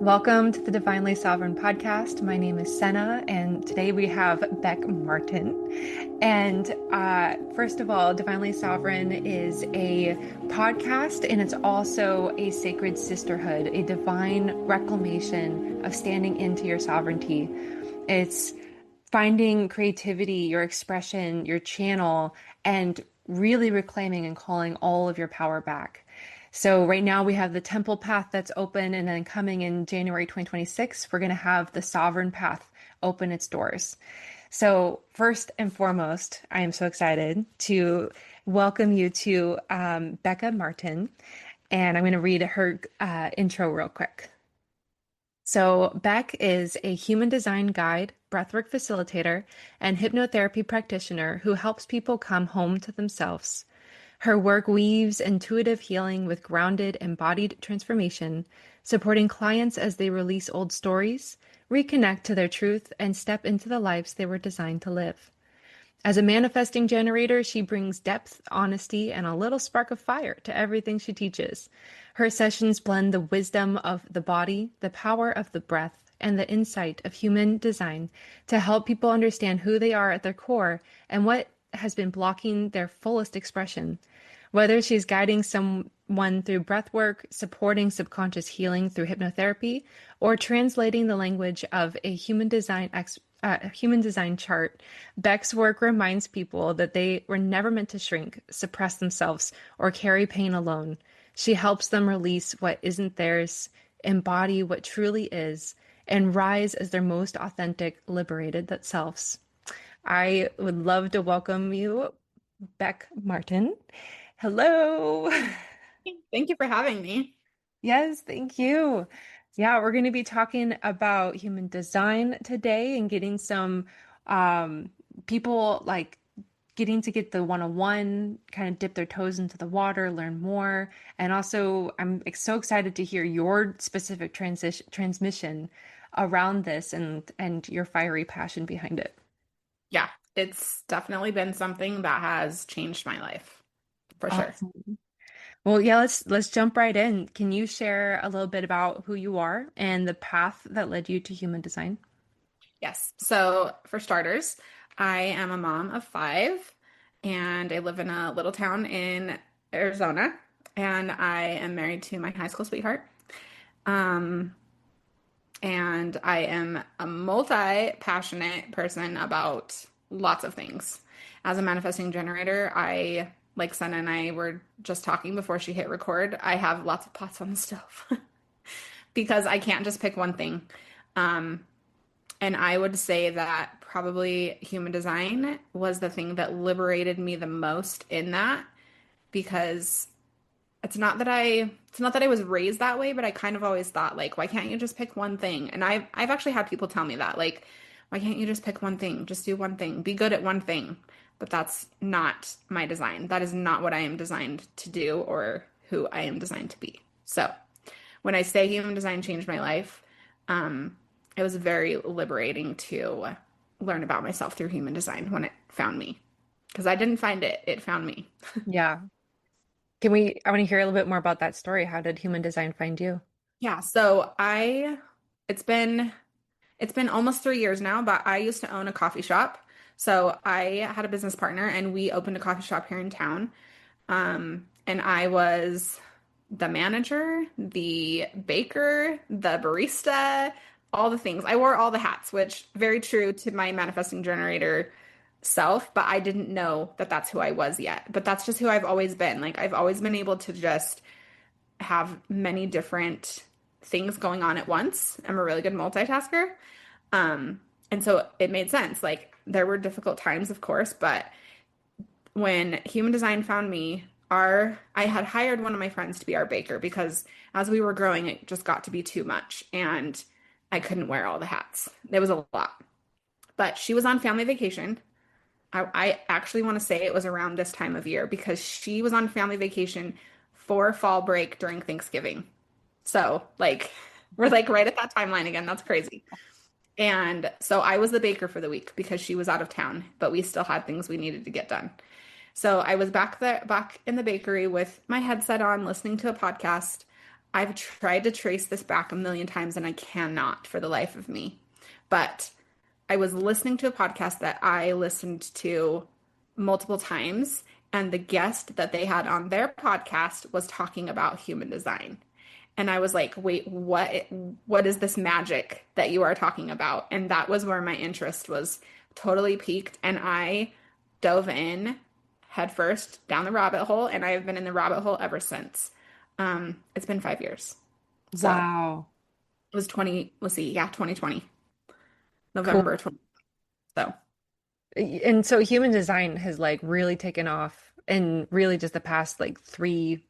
Welcome to the Divinely Sovereign podcast. My name is Senna, and today we have Becca Martin. And first of all, Divinely Sovereign is a podcast, and it's also a sacred sisterhood, a divine reclamation of standing into your sovereignty. It's finding creativity, your expression, your channel, and really reclaiming and calling all of your power back. So right now we have the temple path that's open, and then coming in January 2026, we're going to have the sovereign path open its doors. So first and foremost, I am so excited to welcome you to Becca Martin, and I'm going to read her intro real quick. So Beck is a human design guide, breathwork facilitator, and hypnotherapy practitioner who helps people come home to themselves. Her work weaves intuitive healing with grounded, embodied transformation, supporting clients as they release old stories, reconnect to their truth, and step into the lives they were designed to live. As a manifesting generator, she brings depth, honesty, and a little spark of fire to everything she teaches. Her sessions blend the wisdom of the body, the power of the breath, and the insight of human design to help people understand who they are at their core and what has been blocking their fullest expression. Whether she's guiding someone through breath work, supporting subconscious healing through hypnotherapy, or translating the language of a human design chart, Beck's work reminds people that they were never meant to shrink, suppress themselves, or carry pain alone. She helps them release what isn't theirs, embody what truly is, and rise as their most authentic, liberated selves. I would love to welcome you, Beck Martin. Hello. Thank you for having me. Yes, thank you. Yeah, we're going to be talking about human design today and getting some um, people like getting to get the one-on-one, kind of dip their toes into the water, learn more. And also, I'm so excited to hear your specific transmission around this and your fiery passion behind it. Yeah, it's definitely been something that has changed my life for sure. Awesome. Well, yeah, let's jump right in. Can you share a little bit about who you are and the path that led you to human design? Yes. So, for starters, I am a mom of five and I live in a little town in Arizona and I am married to my high school sweetheart. Um, and I am a multi-passionate person about lots of things. As a manifesting generator, like Senna and I were just talking before she hit record, I have lots of pots on the stove because I can't just pick one thing. Um, and I would say that probably human design was the thing that liberated me the most in that because it's not that I was raised that way, but I kind of always thought like, why can't you just pick one thing? And I've actually had people tell me that, like, why can't you just pick one thing? Just do one thing. Be good at one thing. But that's not my design. That is not what I am designed to do or who I am designed to be. So when I say human design changed my life, it was very liberating to learn about myself through human design when it found me. Because I didn't find it, it found me. Yeah. I want to hear a little bit more about that story. How did human design find you? Yeah, it's been almost 3 years now, but I used to own a coffee shop. So I had a business partner and we opened a coffee shop here in town. And I was the manager, the baker, the barista, all the things. I wore all the hats, which very true to my manifesting generator self, but I didn't know that that's who I was yet. But that's just who I've always been. Like I've always been able to just have many different things going on at once. I'm a really good multitasker. And so it made sense. Like there were difficult times, of course, but when human design found me, I had hired one of my friends to be our baker because as we were growing, it just got to be too much and I couldn't wear all the hats. It was a lot. But she was on family vacation. I actually want to say it was around this time of year because she was on family vacation for fall break during Thanksgiving. So, like, we're like right at that timeline again. That's crazy. And so I was the baker for the week because she was out of town, but we still had things we needed to get done. So I was back in the bakery with my headset on, listening to a podcast. I've tried to trace this back a million times and I cannot for the life of me. But I was listening to a podcast that I listened to multiple times, and the guest that they had on their podcast was talking about human design. And I was like, "Wait, what is this magic that you are talking about?" And that was where my interest was totally piqued, and I dove in headfirst down the rabbit hole, and I have been in the rabbit hole ever since. It's been 5 years. So Wow. it was 20, let's see, yeah, 2020, Cool. November 20. So And so human design has like really taken off in really just the past like three,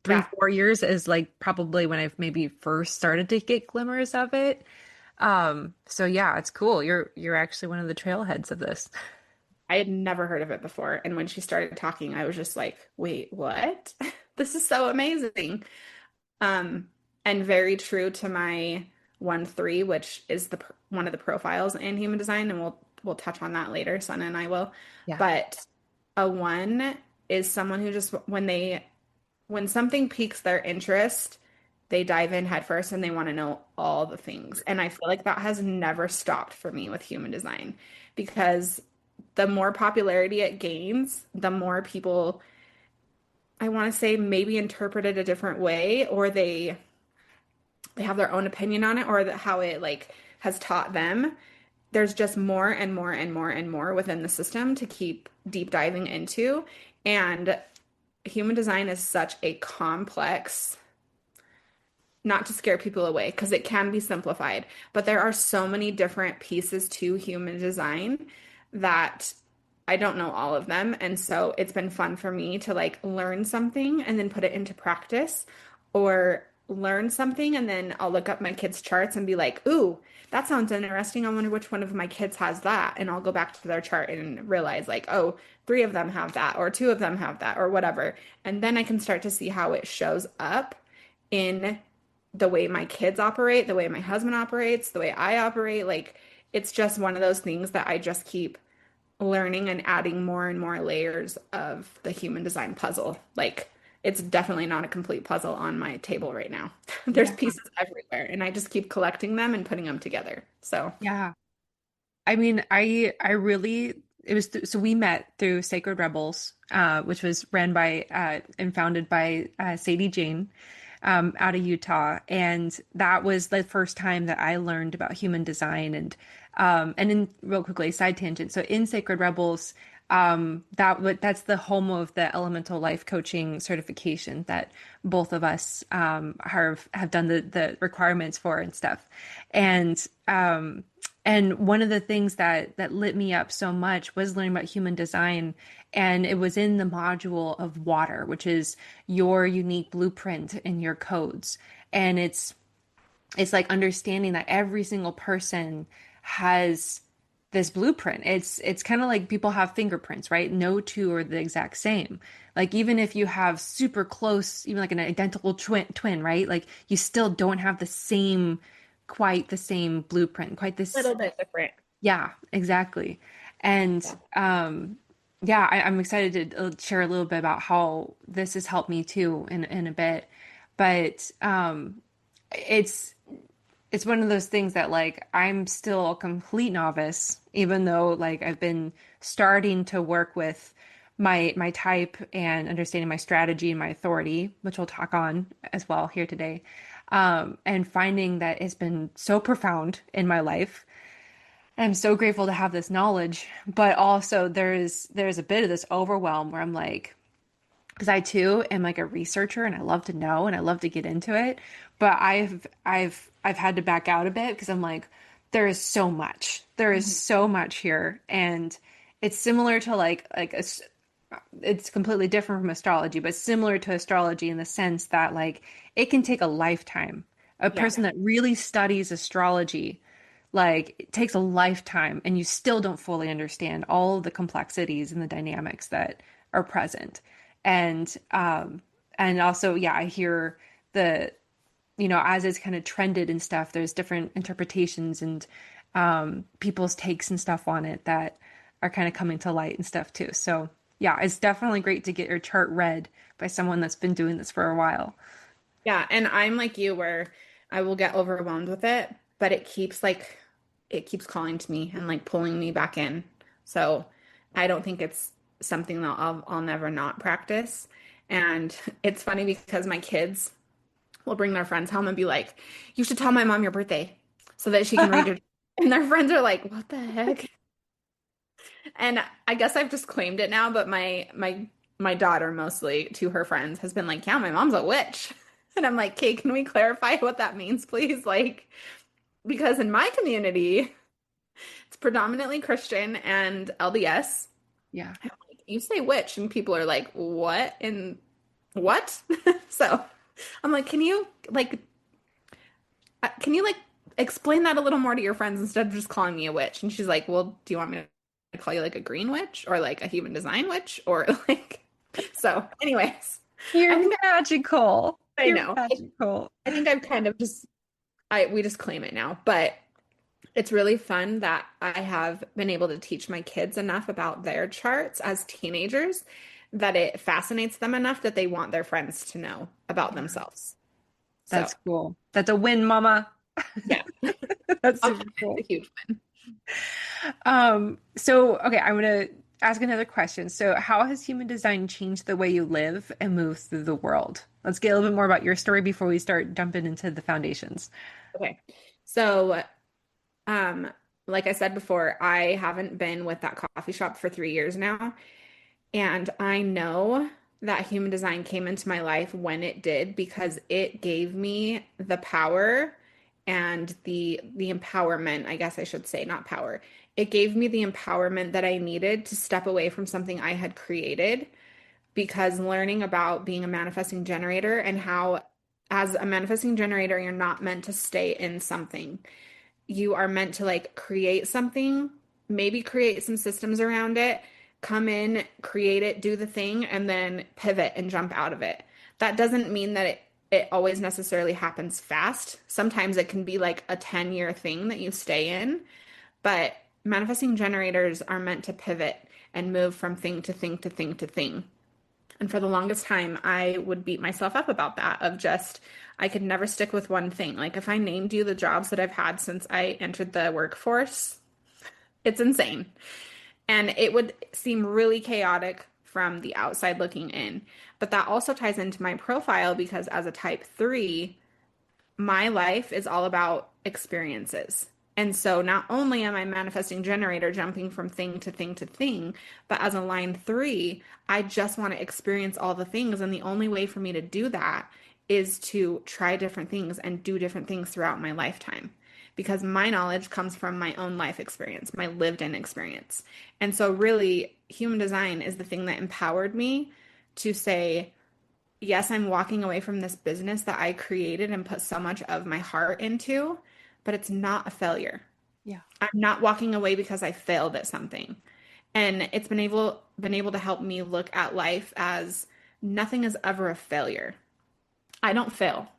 yeah, 4 years is like probably when I've maybe first started to get glimmers of it. So yeah, it's cool. You're actually one of the trailheads of this. I had never heard of it before. And when she started talking, I was just like, wait, what? This is so amazing. Um, and very true to my 1-3, which is the one of the profiles in human design, and we'll touch on that later, Sana and I will. Yeah. But a 1 is someone who just when something piques their interest, they dive in headfirst and they want to know all the things. And I feel like that has never stopped for me with human design because the more popularity it gains, the more people, I want to say, maybe interpret it a different way, or they have their own opinion on it, or how it like has taught them. There's just more and more and more and more within the system to keep deep diving into. And human design is such a complex, not to scare people away because it can be simplified, but there are so many different pieces to human design that I don't know all of them. And so it's been fun for me to like learn something and then put it into practice, or learn something and then I'll look up my kids' charts and be like, ooh, that sounds interesting. I wonder which one of my kids has that. And I'll go back to their chart and realize, like, oh, 3 of them have that, or 2 of them have that, or whatever. And then I can start to see how it shows up in the way my kids operate, the way my husband operates, the way I operate. Like, it's just one of those things that I just keep learning and adding more and more layers of the human design puzzle. Like, it's definitely not a complete puzzle on my table right now. There's Yeah. pieces everywhere, and I just keep collecting them and putting them together. So, Yeah. I mean, I really it was so we met through Sacred Rebels, which was ran by and founded by Sadie Jane out of Utah, and that was the first time that I learned about human design and in real quickly side tangent. So in Sacred Rebels, that's the home of the elemental life coaching certification that both of us have done the requirements for and stuff, and and one of the things that lit me up so much was learning about human design. And it was in the module of water, which is your unique blueprint and your codes. And it's like understanding that every single person has this blueprint. It's kind of like people have fingerprints, right? No two are the exact same. Like even if you have super close, even like an identical twin, right? Like you still don't have the same, quite the same blueprint, quite a this. little bit different. Yeah, exactly. And Yeah. yeah, I'm excited to share a little bit about how this has helped me too in a bit. But it's it's one of those things that like I'm still a complete novice, even though like I've been starting to work with my type and understanding my strategy and my authority, which we'll talk on as well here today. And finding that it's been so profound in my life. I'm so grateful to have this knowledge, but also there's a bit of this overwhelm where I'm like, because I too am like a researcher and I love to know and I love to get into it, but I've had to back out a bit because I'm like, there is so much. There is Mhm. so much here, and it's similar to it's completely different from astrology, but similar to astrology in the sense that like it can take a lifetime. A Yeah. person that really studies astrology, like it takes a lifetime and you still don't fully understand all the complexities and the dynamics that are present. And also, yeah, I hear the, as it's kind of trended and stuff, there's different interpretations and people's takes and stuff on it that are kind of coming to light and stuff too. So, yeah, it's definitely great to get your chart read by someone that's been doing this for a while. Yeah, and I'm like you where I will get overwhelmed with it, but it keeps calling to me and like pulling me back in. So I don't think it's something that I'll never not practice. And it's funny because my kids will bring their friends home and be like, "You should tell my mom your birthday so that she can read your." And their friends are like, "What the heck?" And I guess I've just claimed it now, but my daughter mostly to her friends has been like, "Yeah, my mom's a witch." And I'm like, "Okay, can we clarify what that means, please?" Like, because in my community, it's predominantly Christian and LDS. Yeah. I'm like, you say witch, and people are like, "What?" And what? So I'm like, can you like explain that a little more to your friends instead of just calling me a witch? And she's like, well, do you want me to call you like a green witch or like a human design witch or like, so anyways, I You're think magical. I You're know. magical. I think I've kind of just, we just claim it now, but it's really fun that I have been able to teach my kids enough about their charts as teenagers that it fascinates them enough that they want their friends to know about Yeah. themselves. So, That's cool. That's a win, mama. yeah, That's okay, super it's a cool. huge win. So okay, I'm gonna ask another question. So how has human design changed the way you live and move through the world? Let's get a little bit more about your story before we start jumping into the foundations. Okay. So, um, like I said before, I haven't been with that coffee shop for 3 years now. And I know that human design came into my life when it did because it gave me the power and the empowerment, I guess I should say, not power. It gave me the empowerment that I needed to step away from something I had created because learning about being a manifesting generator and how as a manifesting generator, you're not meant to stay in something. You are meant to like create something, maybe create some systems around it, come in, create it, do the thing, and then pivot and jump out of it. That doesn't mean that it always necessarily happens fast. Sometimes it can be like a 10-year thing that you stay in, but manifesting generators are meant to pivot and move from thing to thing to thing to thing. And for the longest time, I would beat myself up about that of just, I could never stick with one thing. Like if I named you the jobs that I've had since I entered the workforce, it's insane. And it would seem really chaotic from the outside looking in. But that also ties into my profile because as a type 3, my life is all about experiences. And so not only am I manifesting generator jumping from thing to thing to thing, but as a line 3, I just want to experience all the things. And the only way for me to do that is to try different things and do different things throughout my lifetime. Because my knowledge comes from my own life experience, my lived in experience. And so, really, human design is the thing that empowered me to say, yes, I'm walking away from this business that I created and put so much of my heart into, but it's not a failure. Yeah. I'm not walking away because I failed at something. And it's been able to help me look at life as nothing is ever a failure. I don't fail.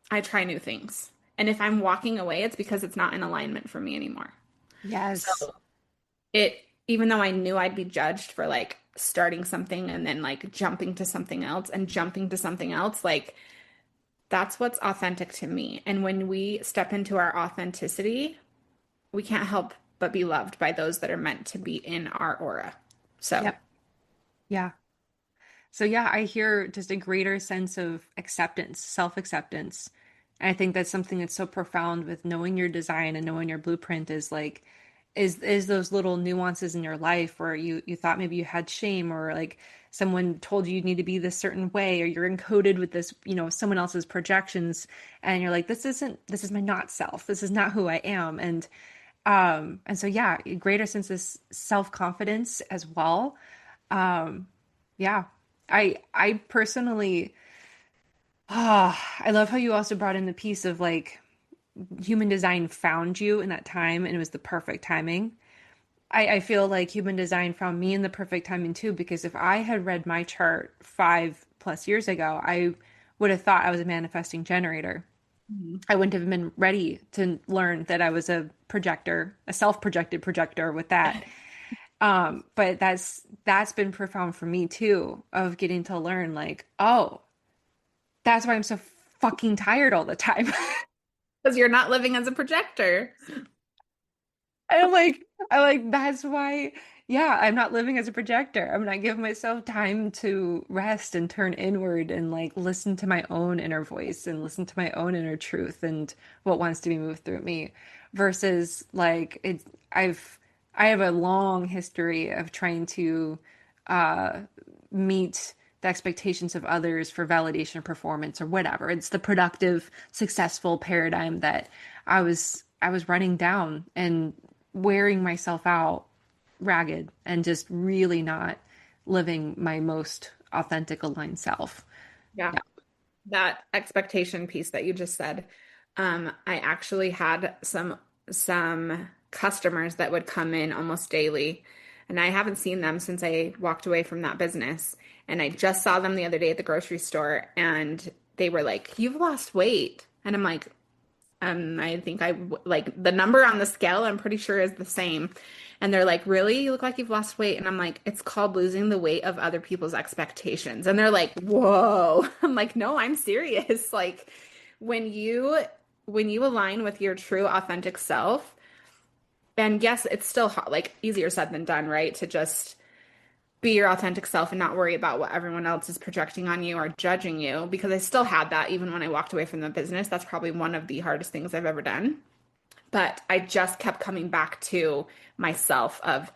I try new things. And if I'm walking away, it's because it's not in alignment for me anymore. So Yes. it, even though I knew I'd be judged for like starting something and then like jumping to something else and jumping to something else, like that's what's authentic to me. And when we step into our authenticity, we can't help but be loved by those that are meant to be in our aura. So, Yep. Yeah. So yeah, I hear just a greater sense of acceptance, self-acceptance. And I think that's something that's so profound with knowing your design and knowing your blueprint is like is those little nuances in your life where you thought maybe you had shame or like someone told you need to be this certain way or you're encoded with this, someone else's projections and you're like this is my not self. This is not who I am. And so yeah, a greater sense of self-confidence as well. Yeah. I personally I love how you also brought in the piece of like human design found you in that time and it was the perfect timing. I feel like human design found me in the perfect timing too, because if I had read my chart 5+ years ago, I would have thought I was a manifesting generator. mhm. I wouldn't have been ready to learn that I was a projector, a self-projected projector with that. But that's been profound for me too, of getting to learn like, oh, that's why I'm so fucking tired all the time. Because you're not living as a projector. And I'm like, that's why, yeah, I'm not living as a projector. I'm not giving myself time to rest and turn inward and like listen to my own inner voice and listen to my own inner truth and what wants to be moved through me versus like I have a long history of trying to uh meet the expectations of others for validation or performance or whatever. It's the productive, successful paradigm that I was running down and wearing myself out ragged and just really not living my most authentic aligned self. Yeah. Yeah. That expectation piece that you just said. I actually had some customers that would come in almost daily, and I haven't seen them since I walked away from that business. And I just saw them the other day at the grocery store, and they were like, "You've lost weight." And I'm like, I think like the number on the scale, I'm pretty sure is the same. And they're like, "Really? You look like you've lost weight." And I'm like, "It's called losing the weight of other people's expectations." And they're like, "Whoa." I'm like, "No, I'm serious." Like when you when you align with your true authentic self, and yes, it's still hard, like easier said than done, right? To just be your authentic self and not worry about what everyone else is projecting on you or judging you, because I still had that even when I walked away from the business. That's probably one of the hardest things I've ever done. But I just kept coming back to myself of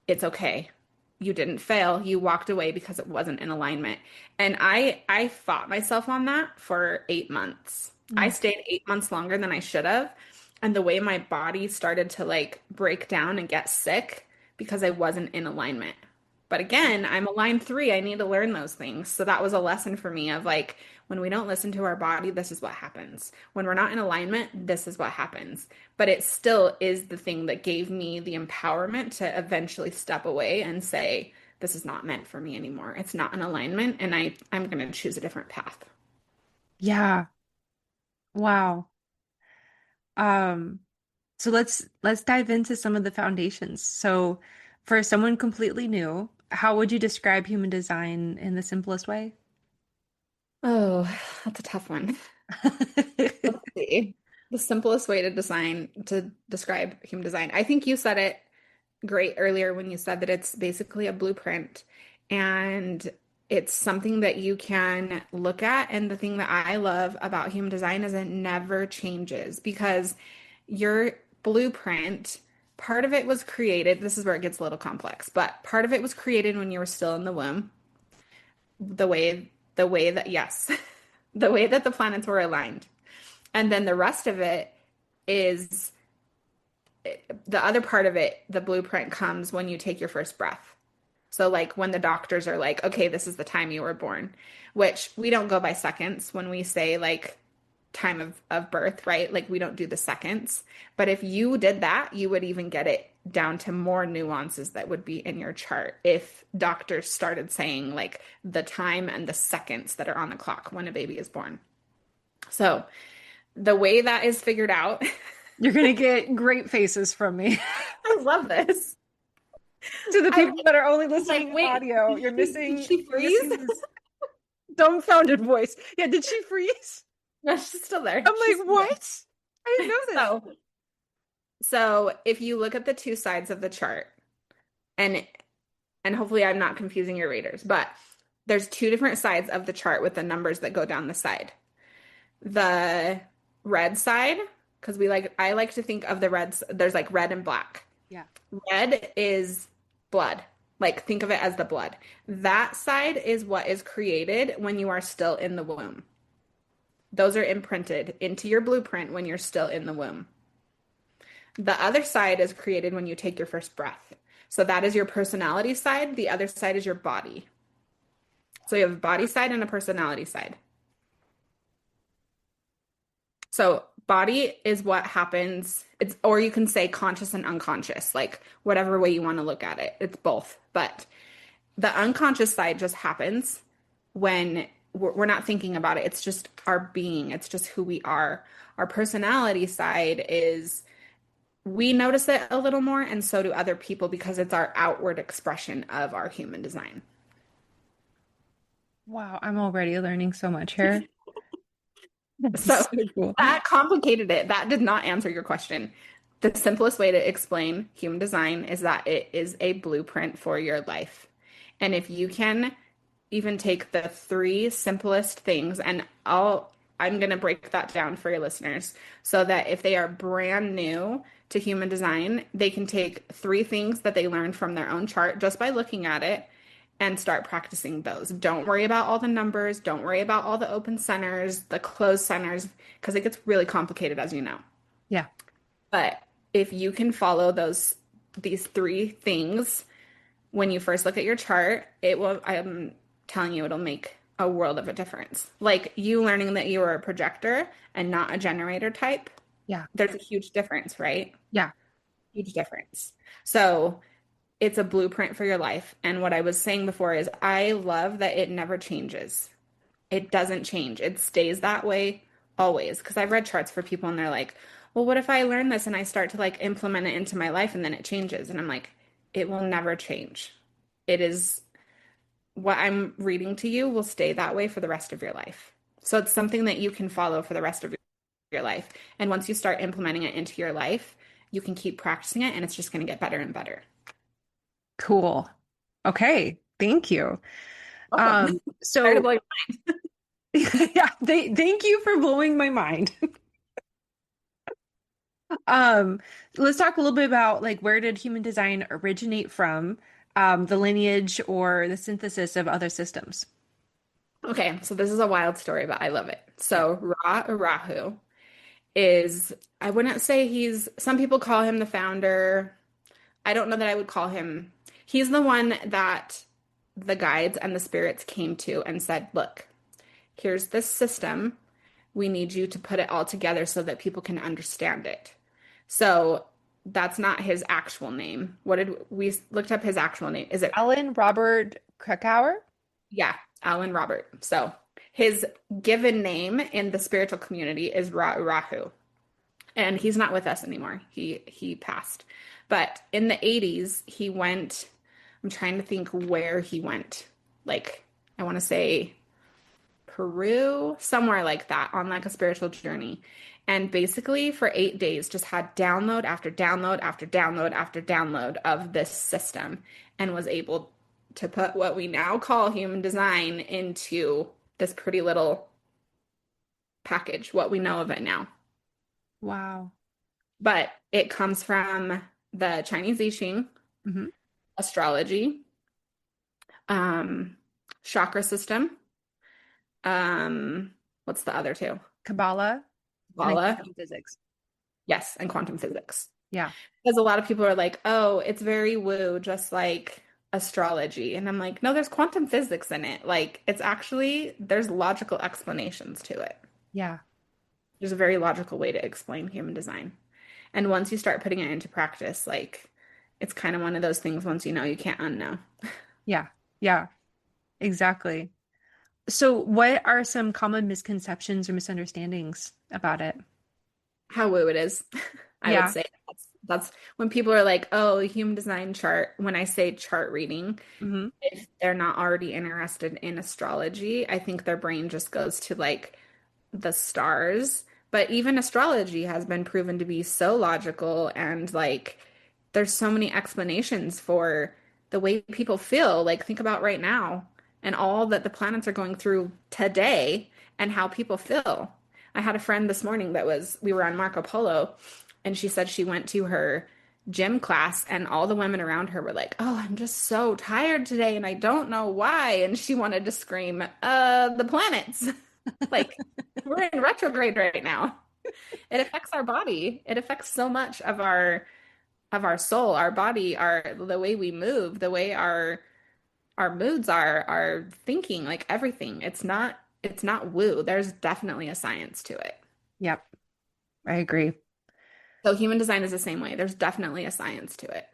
it's okay. You didn't fail. You walked away because it wasn't in alignment. And I fought myself on that for 8 months. I Mm. stayed 8 months longer than I should have. And the way my body started to like break down and get sick because I wasn't in alignment. But again, I'm a line three. I need to learn those things. So that was a lesson for me of like, when we don't listen to our body, this is what happens. When we're not in alignment, this is what happens. But it still is the thing that gave me the empowerment to eventually step away and say, this is not meant for me anymore. It's not in alignment, and I'm going to choose a different path. Yeah. Wow. Um, so let's dive into some of the foundations. So for someone completely new, how would you describe human design in the simplest way? Oh, that's a tough one. Let's see. The simplest way to describe human design. I think you said it great earlier when you said that it's basically a blueprint and it's something that you can look at. And the thing that I love about human design is it never changes because your blueprint, part of it was created. This is where it gets a little complex, but part of it was created when you were still in the womb. The way that, yes, the way that the planets were aligned. And then the rest of it is the other part of it, the blueprint comes when you take your first breath. So, like when the doctors are like, okay, this is the time you were born, which we don't go by seconds when we say like time of birth, right? Like we don't do the seconds. But if you did that, you would even get it down to more nuances that would be in your chart if doctors started saying like the time and the seconds that are on the clock when a baby is born. So, the way that is figured out, You're gonna get great faces from me. I love this. To the I people that are only like, listening in wait, audio, did she you're freeze? missing this dumbfounded voice. Yeah, did she freeze? No, she's still there. I'm She's like, still there. what? I didn't know this. So if you look at the two sides of the chart, and hopefully I'm not confusing your readers, but there's two different sides of the chart with the numbers that go down the side. The red side, because I like to think of the reds, there's like red and black. Yeah. Red is blood. Like think of it as the blood. That side is what is created when you are still in the womb. Those are imprinted into your blueprint when you're still in the womb. The other side is created when you take your first breath. So that is your personality side. The other side is your body. So you have a body side and a personality side. So body is what happens. It's, or you can say conscious and unconscious, like whatever way you want to look at it. It's both. But the unconscious side just happens when we're not thinking about it. It's just our being. It's just who we are. Our personality side is we notice it a little more, and so do other people because it's our outward expression of our human design. Wow, I'm already learning so much here. So That's so cool. that complicated it. That did not answer your question. The simplest way to explain human design is that it is a blueprint for your life. And if you can even take the three simplest things, and I'm going to break that down for your listeners so that if they are brand new to human design, they can take three things that they learned from their own chart just by looking at it and start practicing those. Don't worry about all the numbers. Don't worry about all the open centers, the closed centers, because it gets really complicated, as you know. Yeah. But if you can follow these three things when you first look at your chart, it will, I'm telling you, it'll make a world of a difference. Like you learning that you are a projector and not a generator type, Yeah. there's a huge difference, right? Yeah. Huge difference. So it's a blueprint for your life. And what I was saying before is I love that it never changes. It doesn't change. It stays that way always. Because I've read charts for people and they're like, well, what if I learn this and I start to like implement it into my life and then it changes? And I'm like, it will never change. It is what I'm reading to you will stay that way for the rest of your life. So it's something that you can follow for the rest of your life. And once you start implementing it into your life, you can keep practicing it and it's just going to get better and better. Cool. Okay. Thank you. Welcome. Sorry to So blow your yeah, thank you for blowing my mind. Um, let's talk a little bit about like where did human design originate from, the lineage or the synthesis of other systems. Okay, so this is a wild story, but I love it. Yeah. So Rahu is, I wouldn't say some people call him the founder. I don't know that I would call him, he's the one that the guides and the spirits came to and said, look, here's this system. We need you to put it all together so that people can understand it. So that's not his actual name. What did we looked up his actual name? Is it Alan Robert Krakauer? Yeah, Alan Robert. So his given name in the spiritual community is Rahu, and he's not with us anymore. He passed. But in the 80s, he went, I'm trying to think where he went. Like, I want to say Peru, somewhere like that, on like a spiritual journey. And basically, for 8 days, just had download after download after download after download of this system and was able to put what we now call human design into this pretty little package, what we know of it now. Wow. But it comes from the Chinese I Ching, Hmm. astrology, um, chakra system. What's the other two? Kabbalah and then Kabbalah. quantum physics. Yes, and quantum physics. Yeah. Because a lot of people are like, oh, it's very woo, just like astrology. And I'm like, no, there's quantum physics in it. Like, it's actually, there's logical explanations to it. Yeah. There's a very logical way to explain human design. And once you start putting it into practice, like, it's kind of one of those things once you know, you can't unknow. Yeah. Yeah. Exactly. So, what are some common misconceptions or misunderstandings about it? How woo it is. I would Yeah. say that's when people are like, oh, human design chart. When I say chart reading, Hmm. if they're not already interested in astrology, I think their brain just goes to like the stars. But even astrology has been proven to be so logical and like there's so many explanations for the way people feel. Like think about right now and all that the planets are going through today and how people feel. I had a friend this morning we were on Marco Polo and she said she went to her gym class and all the women around her were like, "Oh, I'm just so tired today and I don't know why." And she wanted to scream, the planets." Like we're in retrograde right now. It affects our body. It affects so much of our soul, our body, our the way we move, the way our moods are, our thinking, like everything. It's not woo. There's definitely a science to it. Yep. I agree. So human design is the same way. There's definitely a science to it.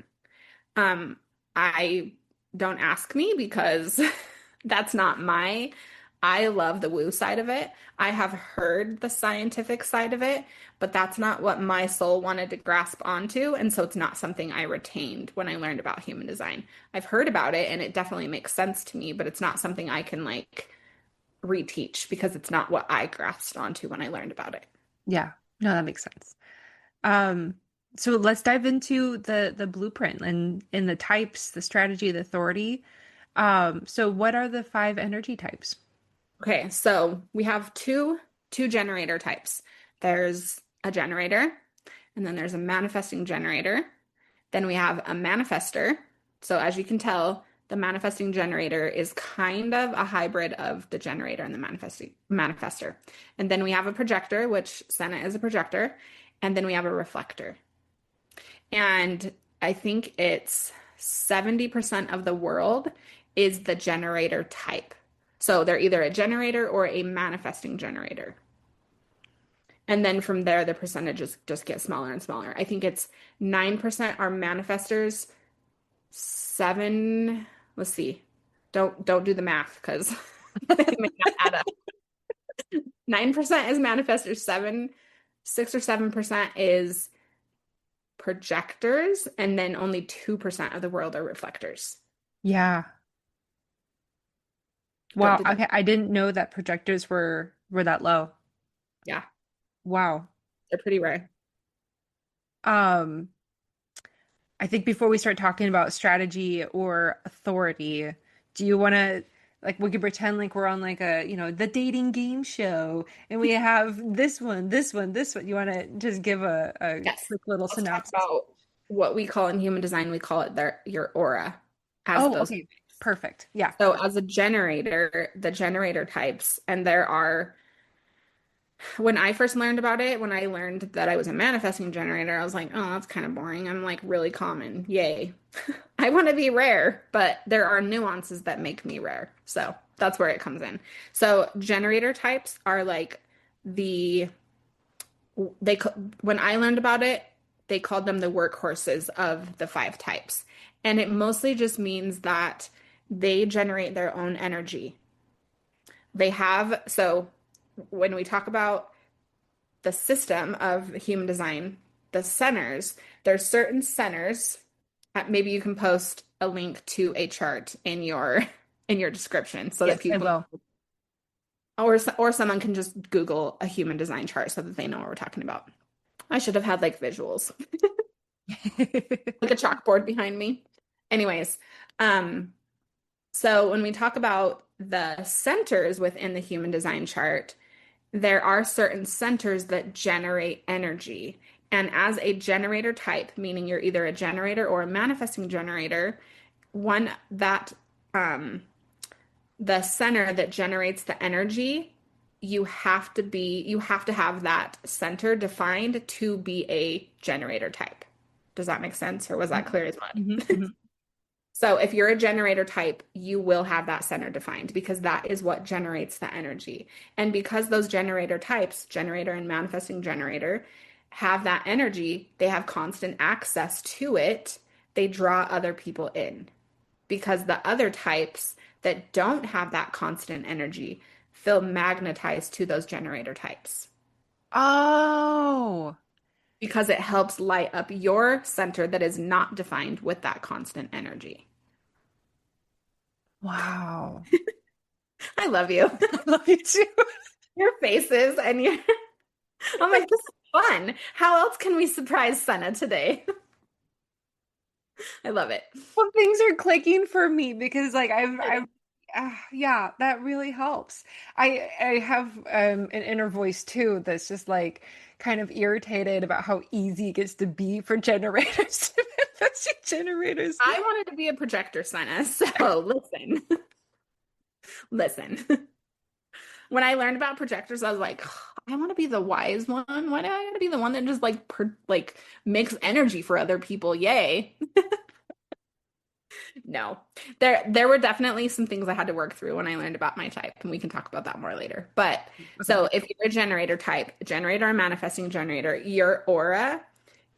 Um, I don't ask me because that's not I love the woo side of it. I have heard the scientific side of it, but that's not what my soul wanted to grasp onto. And so it's not something I retained when I learned about human design. I've heard about it and it definitely makes sense to me, but it's not something I can like reteach because it's not what I grasped onto when I learned about it. Yeah. No, that makes sense. Um, so let's dive into the blueprint and the types, the strategy, the authority. So what are the five energy types? Okay, so we have two generator types. There's a generator, and then there's a manifesting generator. Then we have a manifester. So as you can tell, the manifesting generator is kind of a hybrid of the generator and the manifesting manifester. And then we have a projector, which Senna is a projector, and then we have a reflector. And I think it's 70% of the world is the generator type. So they're either a generator or a manifesting generator. And then from there, the percentages just get smaller and smaller. I think it's 9% are manifestors, seven, let's see. Don't do the math because it may not add up. 9% is manifestors, 6 or 7% is projectors, and then only 2% of the world are reflectors. Yeah. Don't Wow. do that. Okay. I didn't know that projectors were that low. Yeah, Wow. they're pretty rare. Um, I think before we start talking about strategy or authority, do you want to like we could pretend like we're on like a, the dating game show and we have this one, this one, this one. You want to just give a Yes. quick little Let's talk synopsis? about what we call in human design, we call it your aura as Oh, those. okay. Perfect. Yeah. So as a generator, the generator types, and there are, when I first learned about it, when I learned that I was a manifesting generator, I was like, oh, that's kind of boring. I'm like really common. Yay. I want to be rare, but there are nuances that make me rare. So that's where it comes in. So generator types are like the they when I learned about it, they called them the workhorses of the five types. And it mostly just means that they generate their own energy. They have, so when we talk about the system of human design, the centers, there's certain centers. Maybe you can post a link to a chart in your description so that Yes, I people, will. or someone can just Google a human design chart so that they know what we're talking about. I should have had like visuals, like a chalkboard behind me. Anyways, um, so when we talk about the centers within the human design chart, there are certain centers that generate energy. And as a generator type, meaning you're either a generator or a manifesting generator, one that the center that generates the energy, you have to have that center defined to be a generator type. Does that make sense, or was that clear as Mhm, mud? mhm. So if you're a generator type, you will have that center defined because that is what generates the energy. And because those generator types, generator and manifesting generator, have that energy, they have constant access to it, they draw other people in. Because the other types that don't have that constant energy feel magnetized to those generator types Oh, because it helps light up your center that is not defined with that constant energy. wow. I love you. I love you too. Your faces and your I'm like, this is fun. How else can we surprise Senna today? I love it. Well, things are clicking for me because like yeah, that really helps. I have an inner voice too that's just like kind of irritated about how easy it gets to be for generators to manifest generators. I wanted to be a projector, Senna, so listen. Listen. When I learned about projectors, I was like, I want to be the wise one. Why do I gotta be the one that just like makes energy for other people? Yay. No. There were definitely some things I had to work through when I learned about my type, and we can talk about that more later. But Okay. so if you're a generator type, generator and manifesting generator, your aura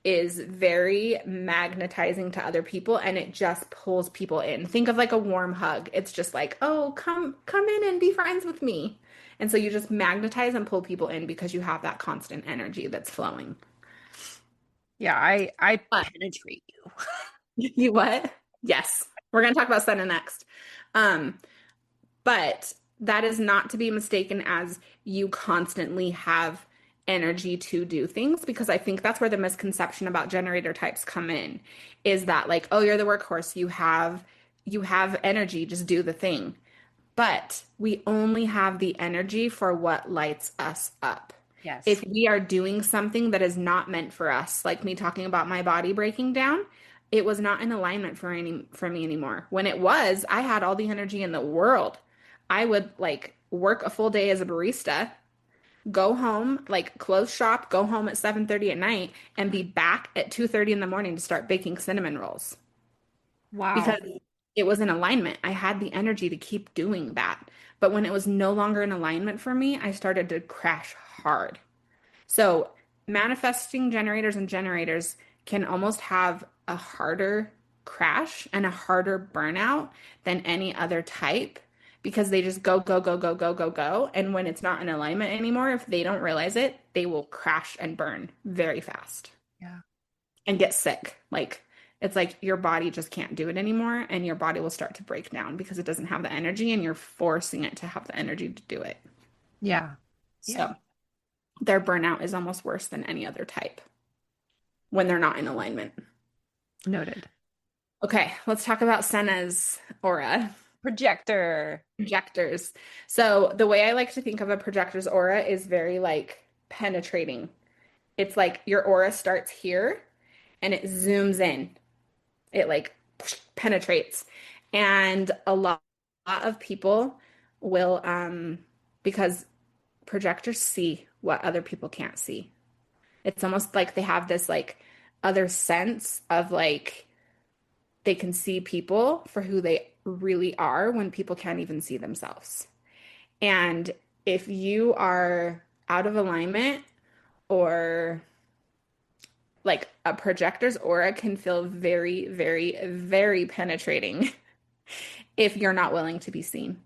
is very magnetizing to other people and it just pulls people in. Think of like a warm hug. It's just like, "Oh, come in and be friends with me." And so you just magnetize and pull people in because you have that constant energy that's flowing. Yeah, I But penetrate you. you what? Yes. We're going to talk about Senna next. Um, but that is not to be mistaken as you constantly have energy to do things, because I think that's where the misconception about generator types come in, is that like, oh, you're the workhorse, you have energy, just do the thing. But we only have the energy for what lights us up. Yes. If we are doing something that is not meant for us, like me talking about my body breaking down, it was not in alignment for me anymore. When it was, I had all the energy in the world. I would like work a full day as a barista, go home, like close shop, go home at 7:30 at night, and be back at 2:30 in the morning to start baking cinnamon rolls Wow. because it was in alignment. I had the energy to keep doing that. But when it was no longer in alignment for me, I started to crash hard. So, manifesting generators can almost have a harder crash and a harder burnout than any other type because they just go, go, go, go, go, go, go. And when it's not in alignment anymore, if they don't realize it, they will crash and burn very fast Yeah. and get sick. Like, it's like your body just can't do it anymore, and your body will start to break down because it doesn't have the energy, and you're forcing it to have the energy to do it. Yeah. Yeah. So, their burnout is almost worse than any other type when they're not in alignment. Noted. Okay, let's talk about Senna's aura. Projector. Projectors. So the way I like to think of a projector's aura is very like penetrating. It's like your aura starts here and it zooms in. It like penetrates. And a lot of people will because projectors see what other people can't see. It's almost like they have this like other sense of like they can see people for who they really are when people can't even see themselves. And if you are out of alignment, or like a projector's aura can feel very, very, very penetrating if you're not willing to be seen.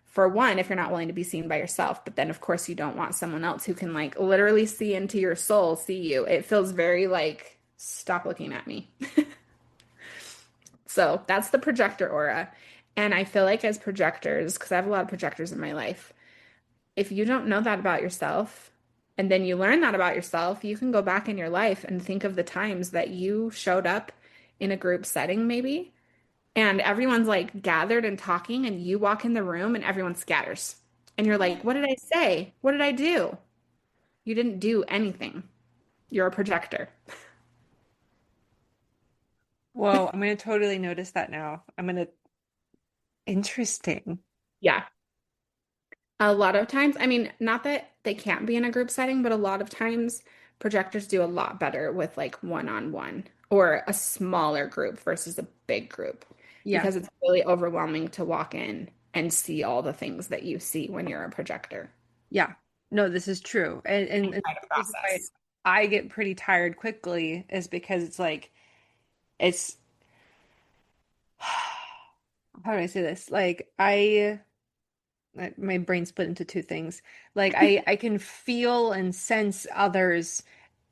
For one, if you're not willing to be seen by yourself, but then of course you don't want someone else who can like literally see into your soul, see you. It feels very like, stop looking at me. So that's the projector aura. And I feel like as projectors, because I have a lot of projectors in my life, if you don't know that about yourself, and then you learn that about yourself, you can go back in your life and think of the times that you showed up in a group setting, maybe, and everyone's like gathered and talking, and you walk in the room and everyone scatters. And you're like, what did I say? What did I do? You didn't do anything. You're a projector. Whoa, I'm going to totally notice that now. I'm going to, interesting. Yeah. A lot of times, I mean, not that they can't be in a group setting, but a lot of times projectors do a lot better with like one-on-one or a smaller group versus a big group Yeah. because it's really overwhelming to walk in and see all the things that you see when you're a projector Yeah. No, this is true. And and try to the reason why process. I get pretty tired quickly is because it's like, it's, how do I say this? Like, my brain split into two things. Like I can feel and sense others,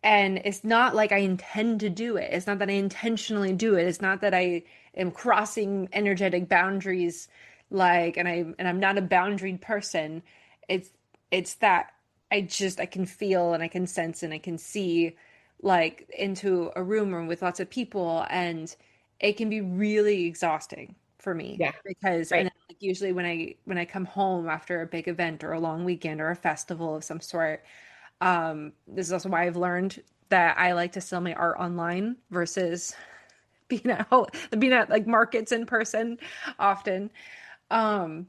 and it's not like I intend to do it. It's not that I intentionally do it. It's not that I am crossing energetic boundaries, like, and I'm not a boundaried person. It's it's that I can feel and I can sense and I can see like into a room or with lots of people, and it can be really exhausting for me Yeah, because and right. then, like usually when I come home after a big event or a long weekend or a festival of some sort, this is also why I've learned that I like to sell my art online versus being at like markets in person often. Um,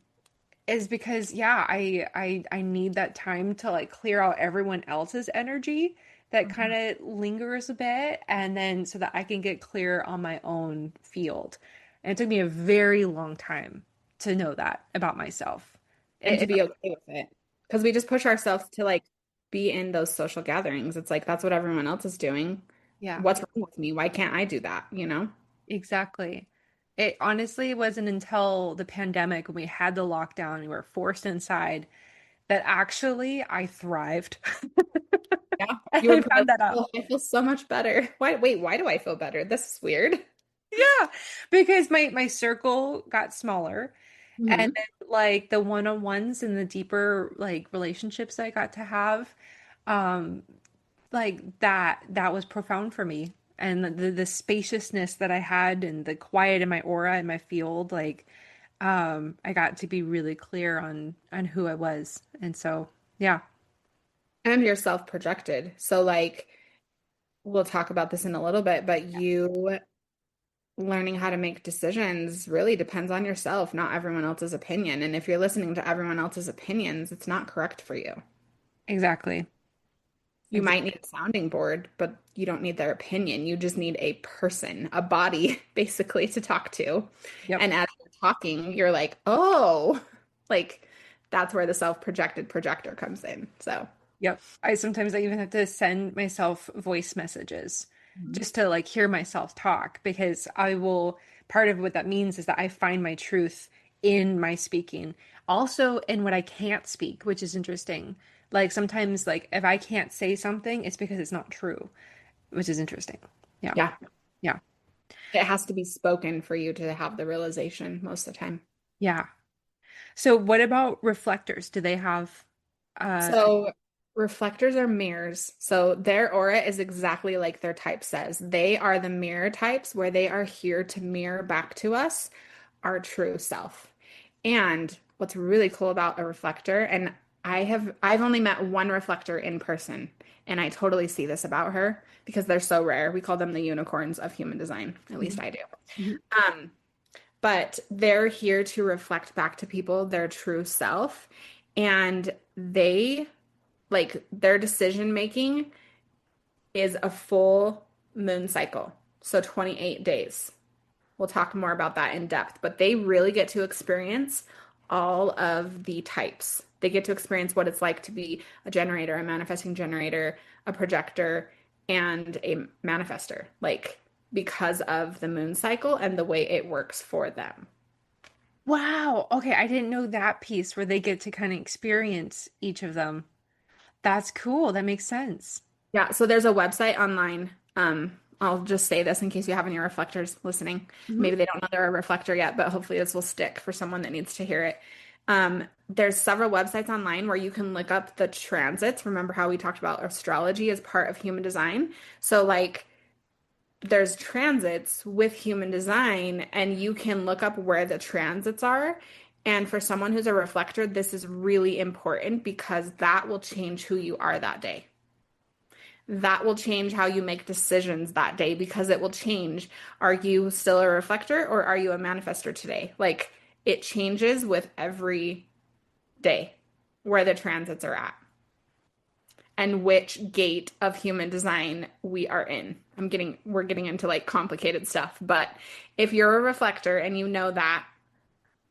is because yeah, I need that time to like clear out everyone else's energy that kind Mhm. of lingers a bit, and then so that I can get clear on my own field. And it took me a very long time to know that about myself. And to It be okay with it. Because we just push ourselves to like be in those social gatherings. It's like that's what everyone else is doing. yeah, What's wrong with me? Why can't I do that? You know? exactly. It honestly wasn't until the pandemic when we had the lockdown and we were forced inside that actually I thrived. Yeah. And You were I probably found that like, out. oh, I feel so much better. Why do I feel better? This is weird. Yeah, because my circle got smaller, And Hmm. then like the one-on-ones and the deeper like relationships I got to have, um, like that was profound for me. And the spaciousness that I had and the quiet in my aura and my field, like I got to be really clear on who I was. And so yeah, And you're self-projected. So like we'll talk about this in a little bit, but you learning how to make decisions really depends on yourself, not everyone else's opinion. And if you're listening to everyone else's opinions, it's not correct for you. exactly. You might Exactly. need a sounding board, but you don't need their opinion. You just need a person, a body, basically, to talk to. Yep. And as you're talking, you're like, oh, like that's where the self-projected projector comes in. So, Yep. I even have to send myself voice messages mhm. just to like hear myself talk because I will, part of what that means is that I find my truth in my speaking. Also in what I can't speak, which is interesting. Like sometimes like if I can't say something, it's because it's not true, which is interesting. Yeah. Yeah, Yeah. it has to be spoken for you to have the realization most of the time. Yeah. So what about reflectors? Do they have uh So reflectors are mirrors. So their aura is exactly like their type says. They are the mirror types where they are here to mirror back to us our true self. And what's really cool about a reflector, and I've only met one reflector in person, and I totally see this about her because they're so rare. We call them the unicorns of human design. At least Mhm. I do. Mhm. Um, but they're here to reflect back to people their true self. And they like their decision making is a full moon cycle. So 28 days. We'll talk more about that in depth, but they really get to experience all of the types. They get to experience what it's like to be a generator, a manifesting generator, a projector, and a manifester, like because of the moon cycle and the way it works for them. Wow. Okay, I didn't know that piece where they get to kind of experience each of them. That's cool. That makes sense. Yeah, so there's a website online. I'll just say this in case you have any reflectors listening. Mhm. Maybe they don't know they're a reflector yet, but hopefully this will stick for someone that needs to hear it. There's several websites online where you can look up the transits. Remember how we talked about astrology as part of human design? So, like, there's transits with human design, and you can look up where the transits are. And for someone who's a reflector, this is really important because that will change who you are that day. That will change how you make decisions that day because it will change. Are you still a reflector or are you a manifester today? Like it changes with every day where the transits are at and which gate of human design we are in. We're getting into like complicated stuff, but if you're a reflector and you know that,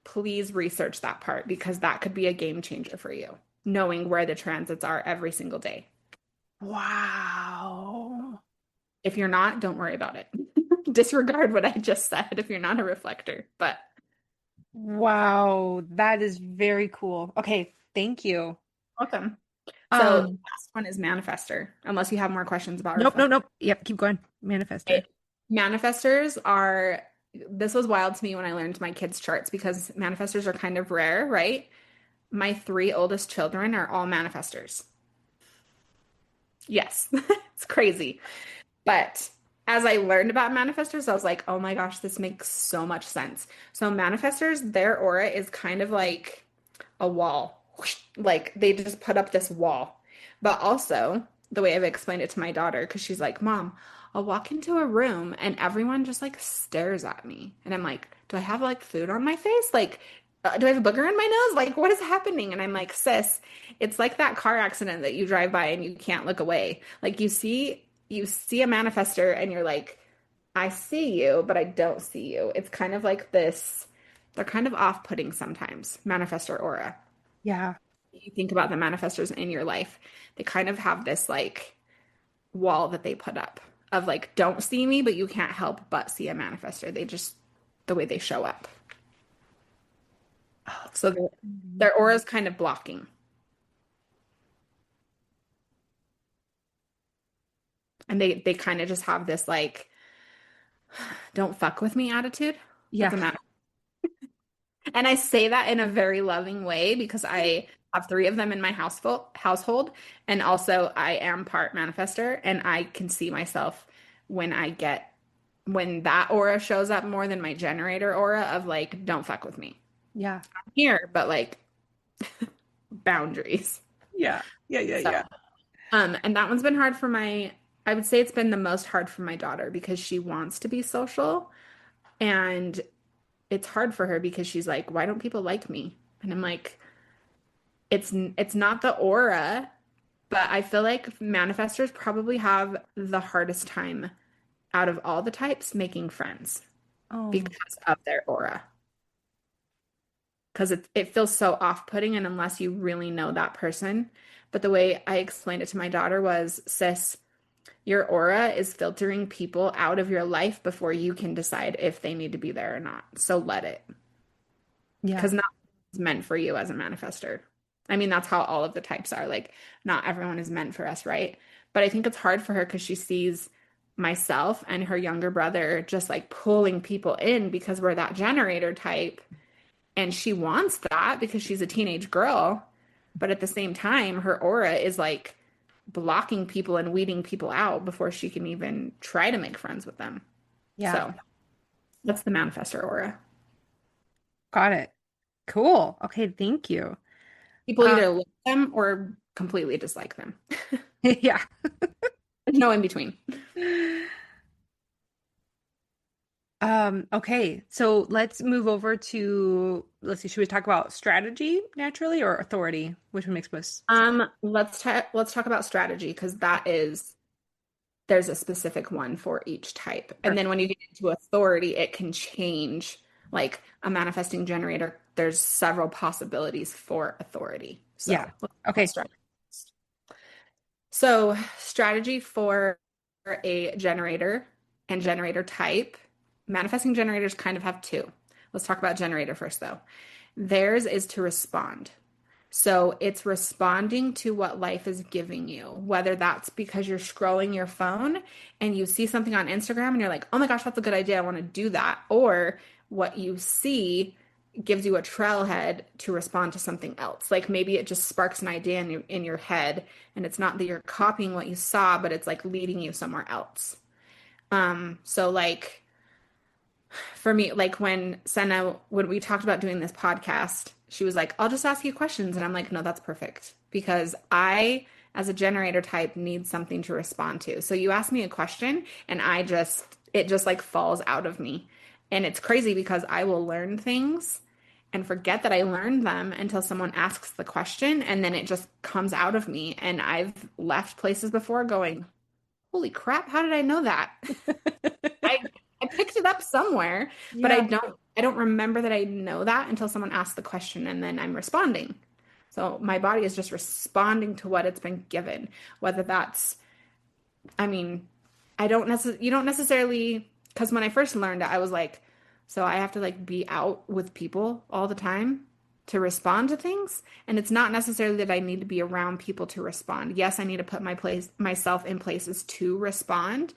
please research that part because that could be a game changer for you, knowing where the transits are every single day. Wow. If you're not, don't worry about it. Disregard what I just said if you're not a reflector. But Wow, that is very cool. Okay, thank you. welcome. So Um, last one is manifester, unless you have more questions about nope, nope, reflector. nope. Yep, keep going. Manifester. Okay. Manifestors are, this was wild to me when I learned my kids' charts because manifestors are kind of rare, right? My three oldest children are all manifestors. Yes, it's crazy. But as I learned about manifestors, I was like, oh my gosh, this makes so much sense. So manifestors, their aura is kind of like a wall. Like they just put up this wall. But also, the way I've explained it to my daughter, because she's like, Mom, I'll walk into a room and everyone just like stares at me. And I'm like, do I have like food on my face? Like, do I have a booger in my nose? Like, what is happening? And I'm like, sis, it's like that car accident that you drive by and you can't look away. Like you see a manifester and you're like, I see you, but I don't see you. It's kind of like this, they're kind of off-putting sometimes, manifestor aura. Yeah. You think about the manifestors in your life, they kind of have this like wall that they put up of like, don't see me, but you can't help but see a manifestor. They just, the way they show up. Oh, So their aura is kind of blocking. And they kind of just have this like, don't fuck with me attitude. That's yeah. a man. And I say that in a very loving way because I have three of them in my household. And also I am part manifester and I can see myself when when that aura shows up more than my generator aura of like, don't fuck with me Yeah. here, but like boundaries. Yeah. Yeah. Yeah. So, Yeah. and that one's been hard for I would say it's been the most hard for my daughter because she wants to be social and it's hard for her because she's like, why don't people like me? And I'm like, it's not the aura, but I feel like manifestors probably have the hardest time out of all the types making friends Oh, because of their aura. Because it feels so off-putting, and unless you really know that person. But the way I explained it to my daughter was, sis, your aura is filtering people out of your life before you can decide if they need to be there or not. So let it. yeah. Because not is meant for you as a manifester. I mean, that's how all of the types are. Like, not everyone is meant for us, right? But I think it's hard for her because she sees myself and her younger brother just like pulling people in because we're that generator type. And she wants that because she's a teenage girl. But at the same time, her aura is like blocking people and weeding people out before she can even try to make friends with them. Yeah. So that's the manifestor aura. Got it. Cool. Okay. Thank you. People either like them or completely dislike them. Yeah. There's no in between. Okay. So let's move over to, let's see, should we talk about strategy naturally or authority? Which one makes most sense? Let's talk about strategy because there's a specific one for each type. And then Perfect. when you get into authority, it can change. Like a manifesting generator, there's several possibilities for authority. Yeah. So let's talk about Okay. strategy. So strategy for a generator and generator type, manifesting generators kind of have two. Let's talk about generator first, though. Theirs is to respond. So it's responding to what life is giving you, whether that's because you're scrolling your phone and you see something on Instagram and you're like, oh my gosh, that's a good idea. I want to do that. Or what you see gives you a trailhead to respond to something else. Like maybe it just sparks an idea in your head and it's not that you're copying what you saw, but it's like leading you somewhere else. So like for me, like when we talked about doing this podcast, she was like, I'll just ask you questions. And I'm like, no, that's perfect because as a generator type, need something to respond to. So you ask me a question and it just like falls out of me. And it's crazy because I will learn things and forget that I learned them until someone asks the question and then it just comes out of me. And I've left places before going, holy crap, how did I know that? I I picked it up somewhere, but Yeah. I don't remember that I know that until someone asks the question and then I'm responding. So my body is just responding to what it's been given, whether that's I mean, you don't necessarily because when I first learned it, I was like, so I have to like be out with people all the time to respond to things, and it's not necessarily that I need to be around people to respond. Yes, I need to put myself in places to respond,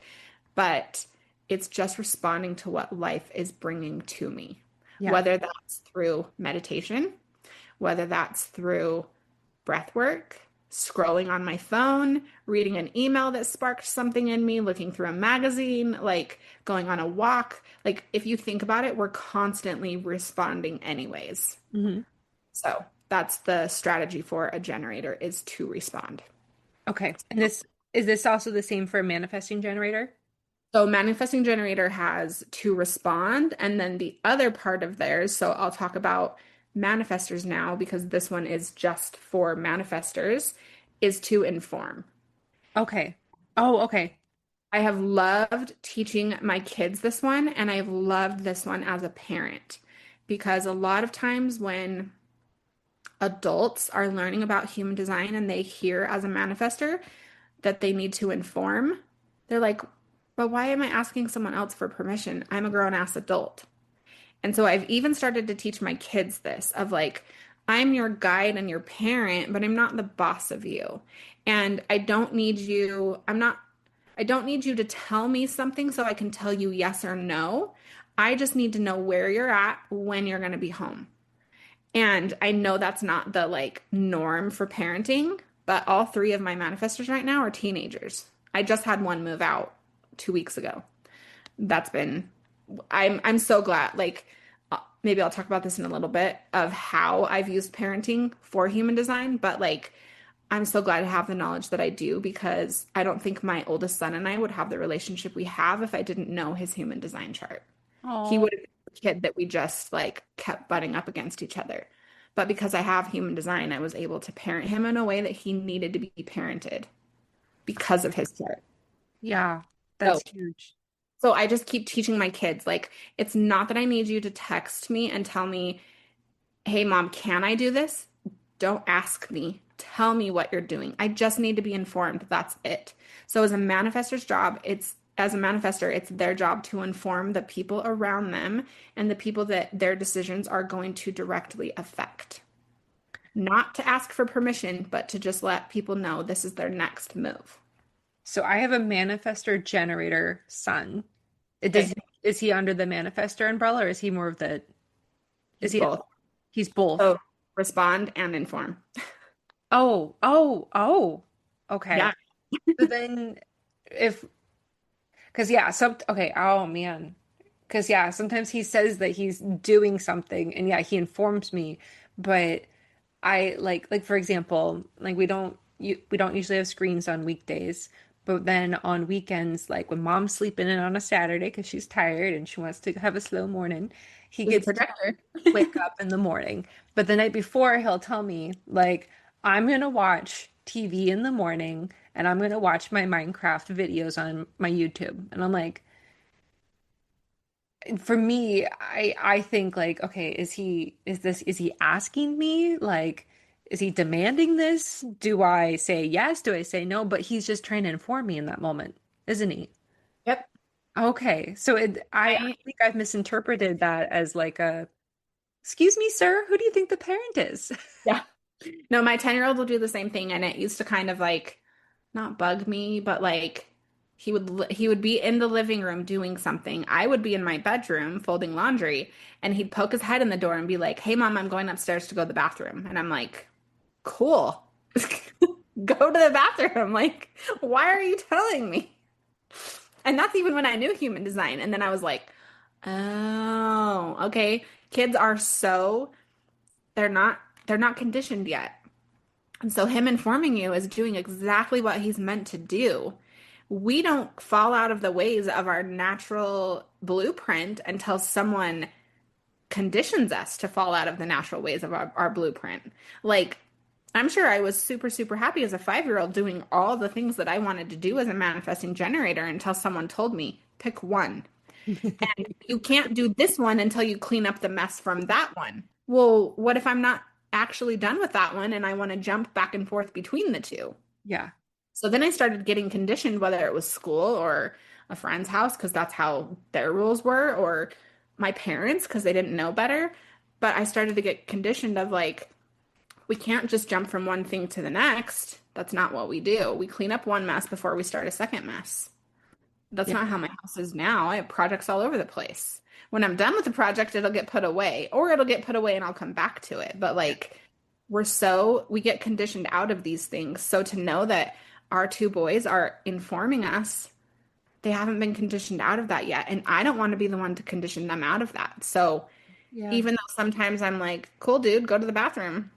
but it's just responding to what life is bringing to me, Yeah. whether that's through meditation, whether that's through breath work, scrolling on my phone, reading an email that sparked something in me, looking through a magazine, like going on a walk. Like if you think about it, we're constantly responding anyways. Hmm. So that's the strategy for a generator is to respond. Okay. And this is this also the same for a manifesting generator? So manifesting generator has to respond, and then the other part of theirs, so I'll talk about manifestors now because this one is just for manifestors, is to inform. Okay. Oh, okay. I have loved teaching my kids this one, and I've loved this one as a parent because a lot of times when adults are learning about human design and they hear as a manifester that they need to inform, they're like, but why am I asking someone else for permission? I'm a grown-ass adult. And so I've even started to teach my kids this of like, I'm your guide and your parent, but I'm not the boss of you. And I don't need you to tell me something so I can tell you yes or no. I just need to know where you're at when you're going to be home. And I know that's not the like norm for parenting, but all three of my manifestors right now are teenagers. I just had one move out 2 weeks ago. That's been I'm so glad. Like maybe I'll talk about this in a little bit of how I've used parenting for human design, but like I'm so glad to have the knowledge that I do because I don't think my oldest son and I would have the relationship we have if I didn't know his human design chart. He Oh, would have been a kid that we just like kept butting up against each other. But because I have human design, I was able to parent him in a way that he needed to be parented because of his chart. yeah, So, that's huge. so I just keep teaching my kids, like, it's not that I need you to text me and tell me, hey, mom, can I do this? Don't ask me. Tell me what you're doing. I just need to be informed. That's it. So as a manifestor's job, it's as a manifestor, it's their job to inform the people around them and the people that their decisions are going to directly affect. Not to ask for permission, but to just let people know this is their next move. So I have a manifestor generator son. It does Okay. is he under the manifestor umbrella or is he more of the is He's he both. he's both? So respond and inform. Oh. Okay. Yeah. So then if because yeah, okay, oh man. Because yeah, sometimes he says that he's doing something and yeah, he informs me, but I like for example, like we don't usually have screens on weekdays, but then on weekends, like when mom's sleeping in on a Saturday because she's tired and she wants to have a slow morning, he He's a gets to projector. wake up in the morning. But the night before, he'll tell me like I'm gonna watch TV in the morning and I'm gonna watch my Minecraft videos on my YouTube. And I'm like, for me, I think like, okay, is he asking me? Like, is he demanding this? Do I say yes? Do I say no? But he's just trying to inform me in that moment, isn't he? Yep. Okay. So I I, think I've misinterpreted that as like a, excuse me, sir, who do you think the parent is? yeah. No, my 10-year-old will do the same thing, and it used to kind of like not bug me, but like he would be in the living room doing something. I would be in my bedroom folding laundry, and he'd poke his head in the door and be like, "Hey, mom, I'm going upstairs to go to the bathroom." And I'm like, "Cool." Go to the bathroom. Like, why are you telling me? And that's even when I knew human design. And then I was like, "Oh, okay." Kids are so they're not they're not conditioned yet. And so him informing you is doing exactly what he's meant to do. We don't fall out of the ways of our natural blueprint until someone conditions us to fall out of the natural ways of our blueprint. Like, I'm sure I was super, super happy as a 5-year-old doing all the things that I wanted to do as a manifesting generator until someone told me, pick one. And you can't do this one until you clean up the mess from that one. Well, what if I'm not actually done with that one and I want to jump back and forth between the two? Yeah. So then I started getting conditioned, whether it was school or a friend's house, because that's how their rules were, or my parents, because they didn't know better. But I started to get conditioned of like, we can't just jump from one thing to the next. That's not what we do. We clean up one mess before we start a second mess. That's Yeah. not how my house is now. I have projects all over the place. When I'm done with the project, it'll get put away, or it'll get put away and I'll come back to it. But like, we get conditioned out of these things. So to know that our two boys are informing us, they haven't been conditioned out of that yet. And I don't want to be the one to condition them out of that. So Yeah. even though sometimes I'm like, cool, dude, go to the bathroom.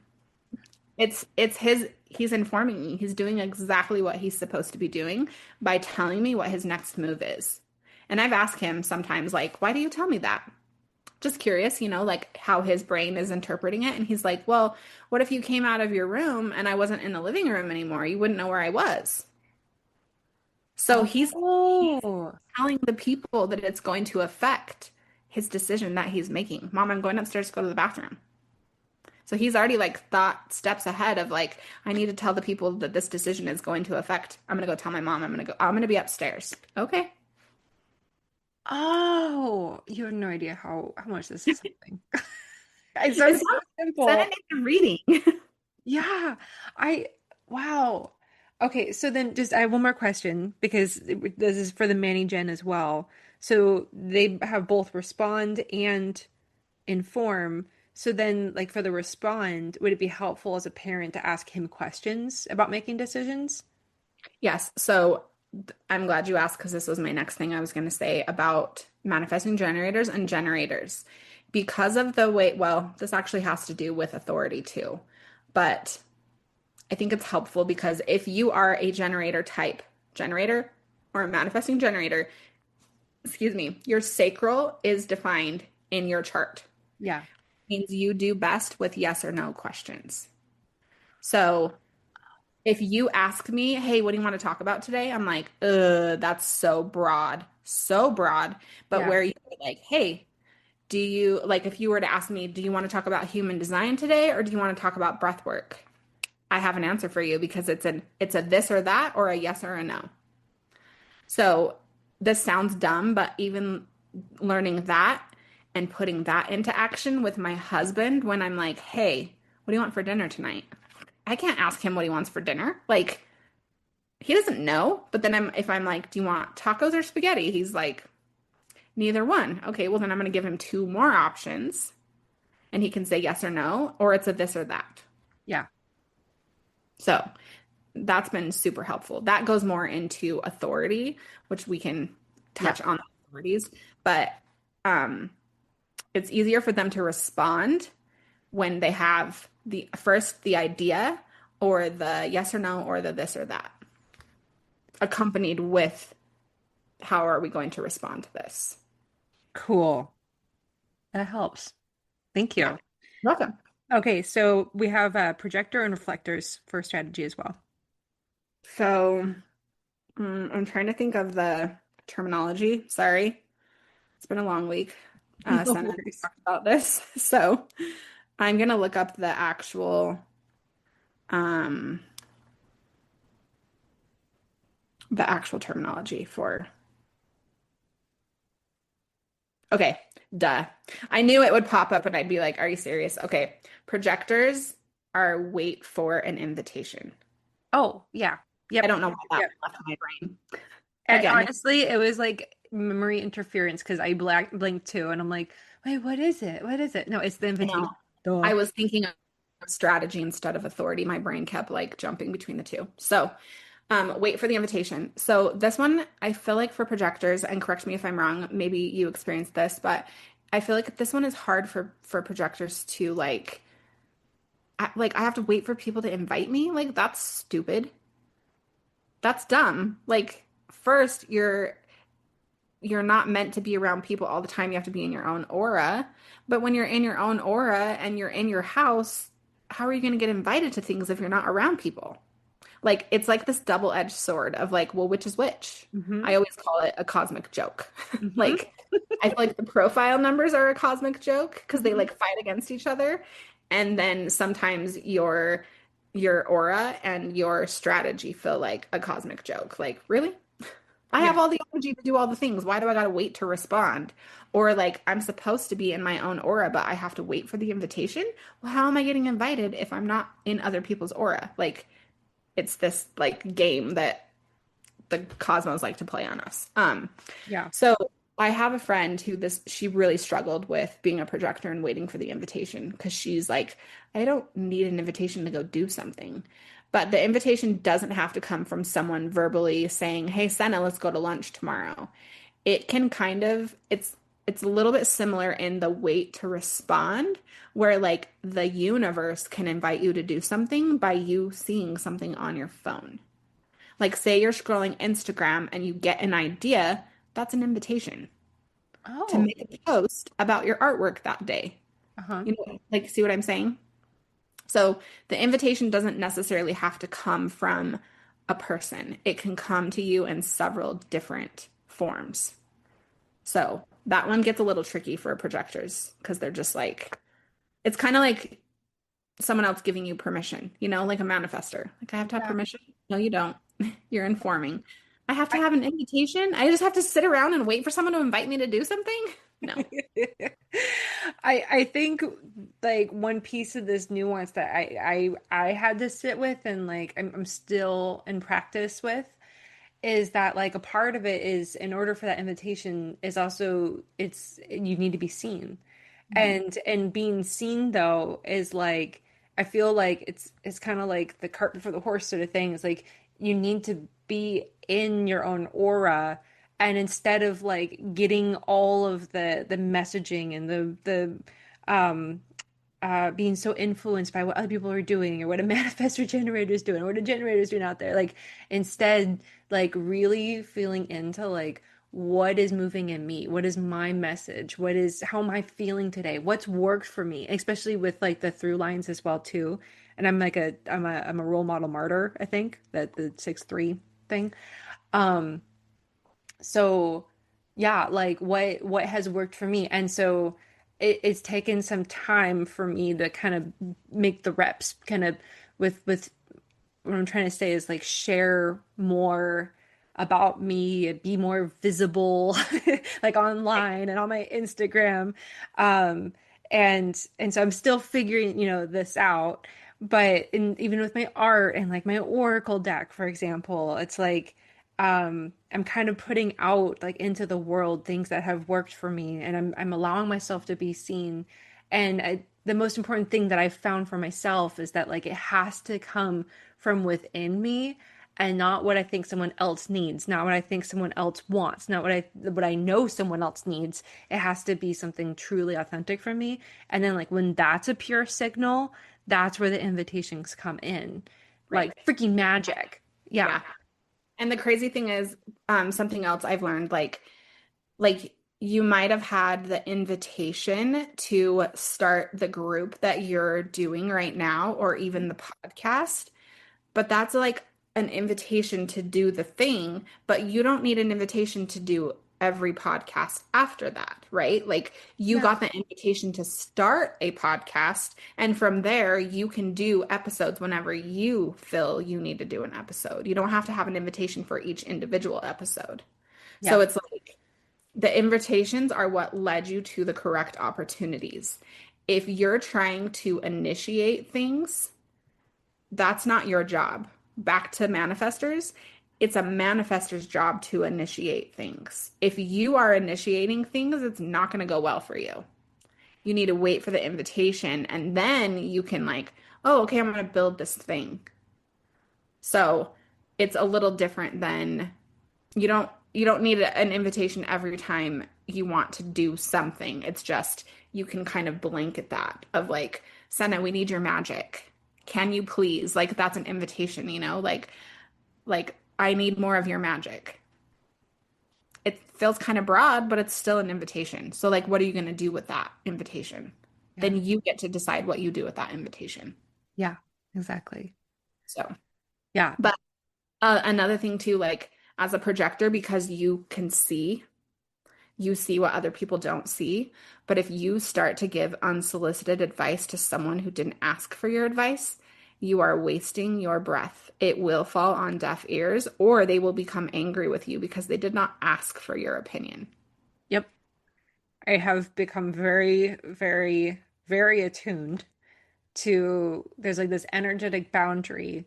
He's informing me. He's doing exactly what he's supposed to be doing by telling me what his next move is. And I've asked him sometimes, like, why do you tell me that? Just curious, like how his brain is interpreting it. And he's like, well, what if you came out of your room and I wasn't in the living room anymore? You wouldn't know where I was. So he's Oh, telling the people that it's going to affect his decision that he's making. Mom, I'm going upstairs to go to the bathroom. So he's already like thought steps ahead of like, I need to tell the people that this decision is going to affect. I'm going to go tell my mom. I'm going to be upstairs. Okay. oh, you have no idea how much this is helping. It It sounds sounds so Senate simple. needs a reading. Yeah, I wow. Okay, so then just I have one more question because this is for the Manny Gen as well. So they have both respond and inform. So then, like for the respond, would it be helpful as a parent to ask him questions about making decisions? Yes. So I'm glad you asked because this was my next thing I was going to say about manifesting generators and generators. Because of the way, well, this actually has to do with authority too. But I think it's helpful because if you are a generator type generator or a manifesting generator, excuse me, your sacral is defined in your chart. Yeah. Means you do best with yes or no questions. So if you ask me, hey, what do you want to talk about today? I'm like, that's so broad, so broad. But Yeah. where you're like, hey, do you like if you were to ask me, do you want to talk about human design today or do you want to talk about breath work? I have an answer for you because it's a this or that or a yes or a no. So this sounds dumb, but even learning that and putting that into action with my husband when I'm like, hey, what do you want for dinner tonight? I can't ask him what he wants for dinner. Like, he doesn't know. But then if I'm like, do you want tacos or spaghetti? He's like, neither one. Okay, well, then I'm going to give him two more options and he can say yes or no, or it's a this or that. Yeah. So that's been super helpful. That goes more into authority, which we can Yeah. touch on authorities, but um, it's easier for them to respond when they have the first the idea or the yes or no or the this or that accompanied with how are we going to respond to this? Cool. That helps. Thank Yeah. you. Welcome. Okay, so we have projector and reflectors for strategy as well. So I'm trying to think of the terminology. Sorry, it's been a long week. No Senna and I worries. talked about this. So I'm gonna look up um the actual terminology for okay, duh. I knew it would pop up and I'd be like, are you serious? Okay. Projectors are wait for an invitation. Oh, yeah. I Yep. don't know why that Yep. left my brain. And Again, honestly, it was like memory interference because I blinked too, and I'm like, wait, what is it? What is it? No, it's the I invitation. know. Duh. I was thinking of strategy instead of authority. My brain kept like jumping between the two. So, wait for the invitation. So this one, I feel like for projectors, and correct me if I'm wrong, maybe you experienced this, but I feel like this one is hard for projectors to like I have to wait for people to invite me. Like that's stupid. That's dumb. Like first, you're not meant to be around people all the time. You have to be in your own aura. But when you're in your own aura and you're in your house, how are you going to get invited to things if you're not around people? Like it's like this double-edged sword of like, well, which is which? Mm-hmm. I always call it a cosmic joke. Mm-hmm. Like I feel like the profile numbers are a cosmic joke because they Mm-hmm. like fight against each other. And then sometimes your aura and your strategy feel like a cosmic joke. Like, really? I Yeah. have all the energy to do all the things. Why do I gotta wait to respond? Or like I'm supposed to be in my own aura, but I have to wait for the invitation? Well, how am I getting invited if I'm not in other people's aura? Like it's this like game that the cosmos like to play on us. Yeah. So I have a friend who this she really struggled with being a projector and waiting for the invitation because she's like, I don't need an invitation to go do something. But the invitation doesn't have to come from someone verbally saying, "Hey, Senna, let's go to lunch tomorrow." It can kind of it's a little bit similar in the wait to respond, where like the universe can invite you to do something by you seeing something on your phone. Like, say you're scrolling Instagram and you get an idea, that's an invitation to Oh. make a post about your artwork that day. Uh-huh. You know, like, see what I'm saying? So the invitation doesn't necessarily have to come from a person, it can come to you in several different forms. So that one gets a little tricky for projectors because they're just like, it's kind of like someone else giving you permission, you know, like a manifester. Like, I have to have Yeah. permission. No, you don't. You're informing. I have to have an invitation. I just have to sit around and wait for someone to invite me to do something. No. I think like one piece of this nuance that I had to sit with and like I'm still in practice with is that like a part of it is in order for that invitation is also it's you need to be seen. Mhm. And being seen though is like I feel like it's kind of like the cart before the horse sort of thing. It's like you need to be in your own aura, and instead of like getting all of the messaging and um being so influenced by what other people are doing or what a manifestor generator is doing or what a generator is doing out there. Like instead, like really feeling into like what is moving in me? What is my message? How am I feeling today? What's worked for me? Especially with like the through lines as well too. And I'm a role model martyr, I think, that the 6-3 thing. Um, so yeah, like what has worked for me. And so it's taken some time for me to kind of make the reps kind of with what I'm trying to say is like share more about me, be more visible like online and on my Instagram. Um and so I'm still figuring, this out. But even with my art and like my Oracle deck, for example, it's like I'm kind of putting out like into the world things that have worked for me, and I'm allowing myself to be seen. And the most important thing that I've found for myself is that like it has to come from within me and not what I think someone else needs, not what I think someone else wants, not what I know someone else needs. It has to be something truly authentic from me. And then like when that's a pure signal, that's where the invitations come in. Right. Like freaking magic. Yeah. Yeah. And the crazy thing is, something else I've learned, like you might have had the invitation to start the group that you're doing right now, or even the podcast. But that's like an invitation to do the thing, but you don't need an invitation to do every podcast after that, right? Like you Yeah. got the invitation to start a podcast, and from there you can do episodes whenever you feel you need to do an episode. You don't have to have an invitation for each individual episode. So Yeah. it's like the invitations are what led you to the correct opportunities. If you're trying to initiate things, that's not your job. Back to manifestors, it's a manifestor's job to initiate things. If you are initiating things, it's not going to go well for you. You need to wait for the invitation, and then you can like, oh, okay, I'm going to build this thing. So it's a little different than you don't need an invitation every time you want to do something. It's just you can kind of blanket that of like, Senna, we need your magic. Can you please? Like that's an invitation, like I need more of your magic. It feels kind of broad, but it's still an invitation. So like what are you going to do with that invitation? Yeah. Then you get to decide what you do with that invitation. Yeah. Exactly. So, Yeah. but another thing too, like as a projector, because you see what other people don't see. But if you start to give unsolicited advice to someone who didn't ask for your advice, you are wasting your breath. It will fall on deaf ears, or they will become angry with you because they did not ask for your opinion. Yep. I have become very, very, very attuned to there's like this energetic boundary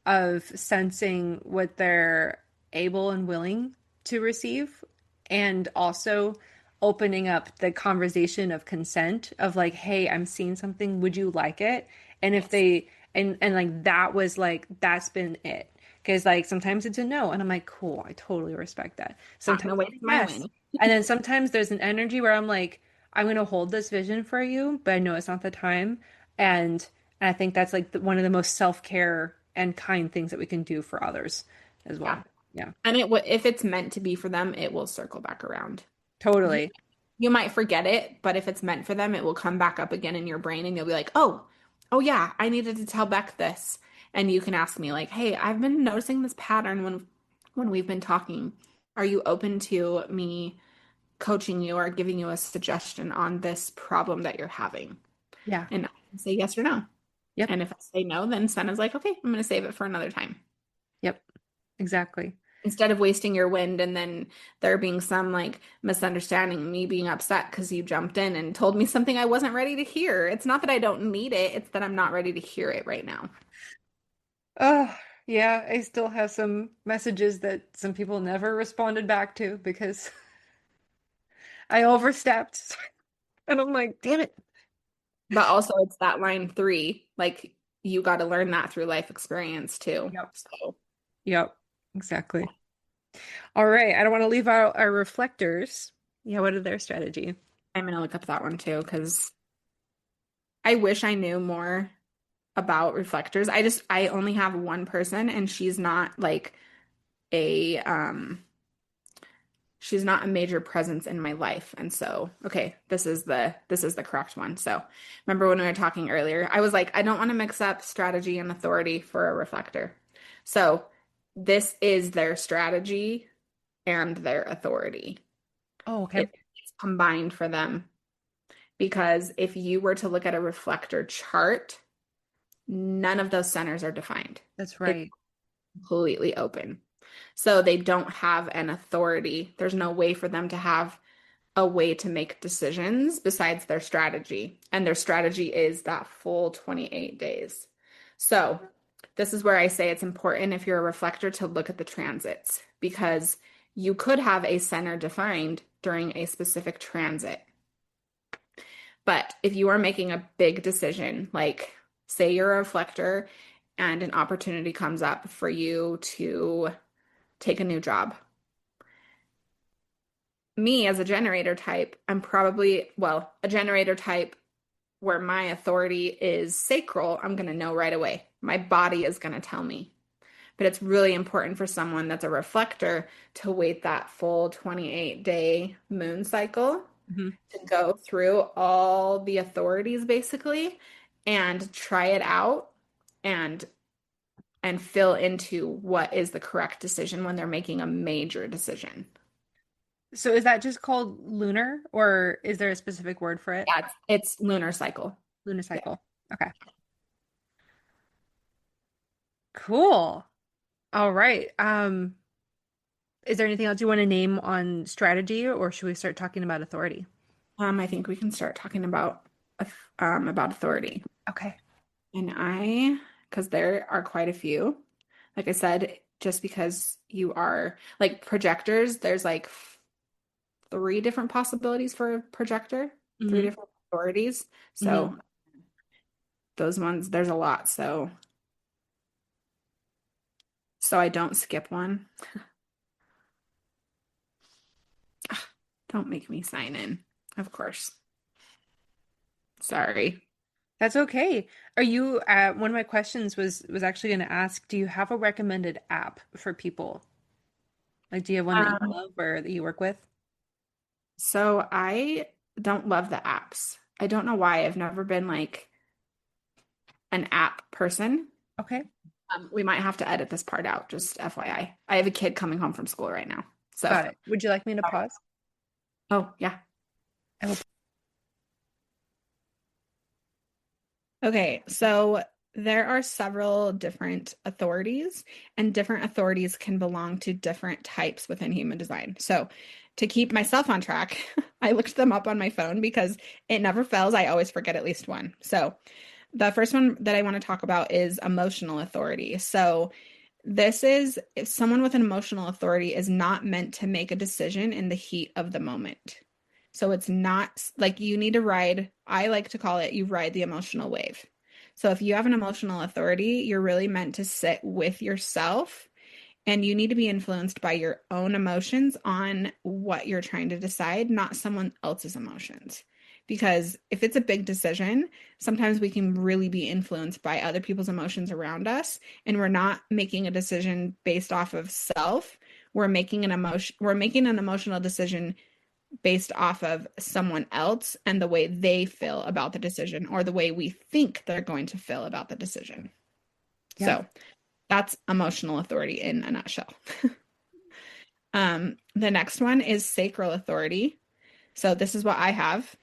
of sensing what they're able and willing to receive, and also opening up the conversation of consent of like, hey, I'm seeing something, would you like it? And if Yes. they and like that was like that's been it. Because like sometimes it's a no, and I'm like, cool, I totally respect that. Not Sometimes gonna it's a waste my yes. win. And then sometimes there's an energy where I'm like, I'm gonna hold this vision for you, but I know it's not the time. And I think that's like one of the most self-care and kind things that we can do for others as Yeah. well. Yeah, And if it's meant to be for them, it will circle back around. You totally. you might forget it, but if it's meant for them, it will come back up again in your brain and you'll be like, "Oh yeah, I needed to tell Beck this." And you can ask me like, "Hey, I've been noticing this pattern when we've been talking. Are you open to me coaching you or giving you a suggestion on this problem that you're having?" Yeah. And I can say yes or no. Yep. And if I say no, then Senna's like, "Okay, I'm going to save it for another time." Yep. Exactly. Instead of wasting your wind and then there being some like misunderstanding, me being upset because you jumped in and told me something I wasn't ready to hear. It's not that I don't need it, it's that I'm not ready to hear it right now. Oh, yeah, I still have some messages that some people never responded back to because I overstepped. And I'm like, damn it. But also it's that line three, like you got to learn that through life experience too. Yep. So Yep. Exactly. All right. I don't want to leave out our reflectors. Yeah, what is their strategy? I'm gonna look up that one too because I wish I knew more about reflectors. I only have one person and a she's not a major presence in my life. And so, okay, this is the correct one. So, remember when we were talking earlier, I was like, I don't want to mix up strategy and authority for a reflector. So, this is their strategy and their authority. Oh, okay. It's combined for them because if you were to look at a reflector chart, none of those centers are defined. That's It's right. completely open. So they don't have an authority. There's no way for them to have a way to make decisions besides their strategy. And their strategy is that full 28 days. So this is where I say it's important if you're a reflector to look at the transits because you could have a center defined during a specific transit. But if you are making a big decision, like say you're a reflector and an opportunity comes up for you to take a new job. Me as a generator type, I'm probably, well, a generator type where my authority is sacral, I'm going to know right away. My body is going to tell me. But it's really important for someone that's a reflector to wait that full 28-day moon cycle Hmm. to go through all the authorities basically and try it out and fill into what is the correct decision when they're making a major decision. So is that just called lunar or is there a specific word for it? Yeah, it's lunar cycle. Yeah. Lunicycle. Okay. Cool. All right. Is there anything else you want to name on strategy or should we start talking about authority? I think we can start talking about authority. Okay. And because there are quite a few. Like I said, just because you are like projectors, there's like three different possibilities for a projector, three Hmm. different authorities. Hmm. So those ones, there's a lot. So I don't skip one. Don't make me sign in. Of course. Sorry. That's okay. Are you, one of my questions was actually going to ask, do you have a recommended app for people? Like, do you have one that you Um, love or that you work with? so I don't love the apps. I don't know why. I've never been like an app person. Okay. We might have to edit this part out, just FYI. I have a kid coming home from school right now. So, Got it. Would you like me to pause? oh, yeah. I will. Okay, so there are several different authorities, and different authorities can belong to different types within human design. So, to keep myself on track, I looked them up on my phone because it never fails. I always forget at least one. So, the first one that I want to talk about is emotional authority. So, this is if someone with an emotional authority is not meant to make a decision in the heat of the moment. So it's not like you need to ride, I like to call it you ride the emotional wave. So if you have an emotional authority, you're really meant to sit with yourself and you need to be influenced by your own emotions on what you're trying to decide, not someone else's emotions. Because if it's a big decision, sometimes we can really be influenced by other people's emotions around us, and we're not making a decision based off of self. We're making an emotional decision based off of someone else and the way they feel about the decision or the way we think they're going to feel about the decision. Yeah. So that's emotional authority in a nutshell. The next one is sacral authority. So this is what I have.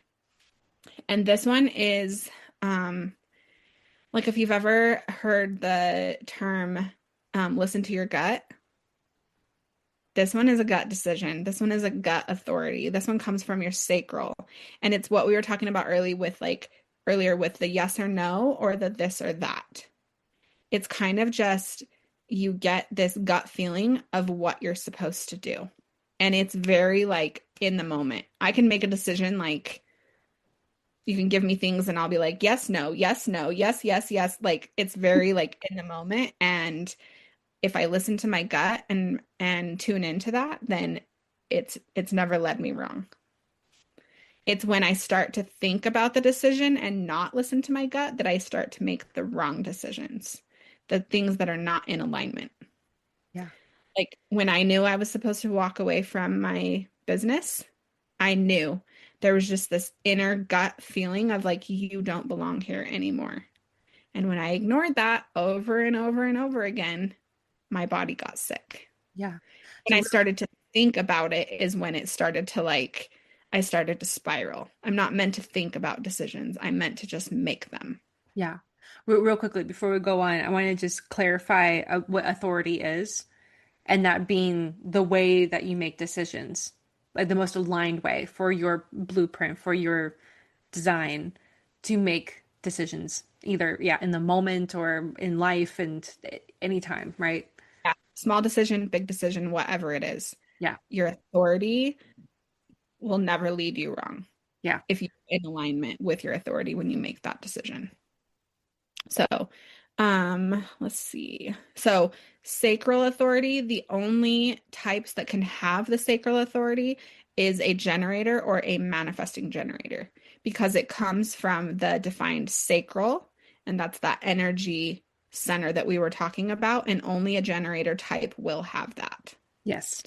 And this one is like if you've ever heard the term listen to your gut, this one is a gut decision. This one is a gut authority. This one comes from your sacral. And it's what we were talking about earlier with the yes or no or the this or that. It's kind of just you get this gut feeling of what you're supposed to do. And it's very like in the moment. I can make a decision like You can give me things and I'll be like, yes, no, yes, no, yes, yes, yes. Like it's very like in the moment. And if I listen to my gut and tune into that, then it's never led me wrong. It's when I start to think about the decision and not listen to my gut that I start to make the wrong decisions, the things that are not in alignment. Yeah. Like when I knew I was supposed to walk away from my business, I knew there was just this inner gut feeling of like, you don't belong here anymore. And when I ignored that over and over and over again, my body got sick. Yeah. When So I started to think about it is when it started to like, I started to spiral. I'm not meant to think about decisions. I'm meant to just make them. yeah. Real quickly before we go on, I want to just clarify what authority is, and that being the way that you make decisions, like the most aligned way for your blueprint, for your design to make decisions, either, yeah, in the moment or in life and anytime, right? Yeah. Small decision, big decision, whatever it is. Yeah. Your authority will never lead you wrong Yeah. if you're in alignment with your authority when you make that decision. So, let's see. So, sacral authority, the only types that can have the sacral authority is a generator or a manifesting generator because it comes from the defined sacral, and that's that energy center that we were talking about, and only a generator type will have that. Yes.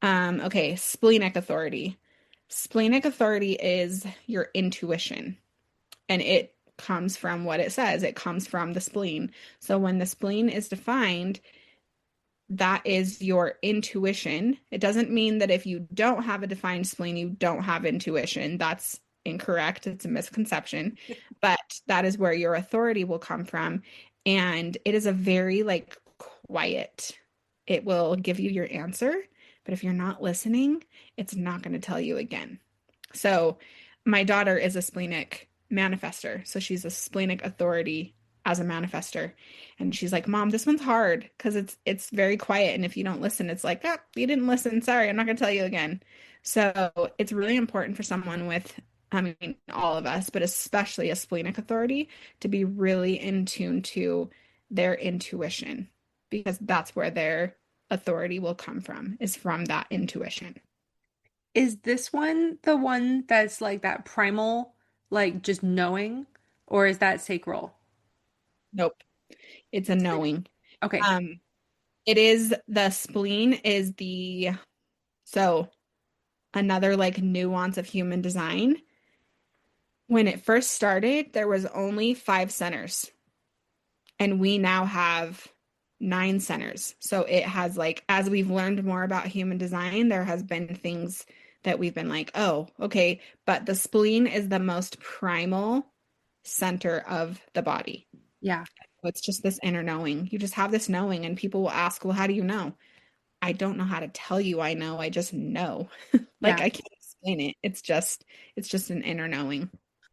Okay, splenic authority. Splenic authority is your intuition, and it comes from what it says. It comes from the spleen. So when the spleen is defined, that is your intuition. It doesn't mean that if you don't have a defined spleen, you don't have intuition. That's incorrect. It's a misconception. But that is where your authority will come from. And it is a very like quiet, it will give you your answer. But if you're not listening, it's not going to tell you again. So my daughter is a splenic manifester. So she's a splenic authority as a manifester. And she's like, Mom, this one's hard because it's very quiet. And if you don't listen, it's like, ah, you didn't listen. Sorry, I'm not gonna tell you again. So it's really important for someone with, I mean, all of us, but especially a splenic authority, to be really in tune to their intuition because that's where their authority will come from, is from that intuition. Is this one the one that's like that primal, like just knowing, or is that sacral? Nope. It's a knowing. Okay. Um, it is the spleen is the so another like nuance of human design. When it first started, there was only 5 centers, and we now have 9 centers. So it has like, as we've learned more about human design, there has been things that we've been like, oh, okay, but the spleen is the most primal center of the body. Yeah. It's just this inner knowing. You just have this knowing, and people will ask, well, how do you know? I don't know how to tell you I know. I just know. Like Yeah. I can't explain it. It's just an inner knowing.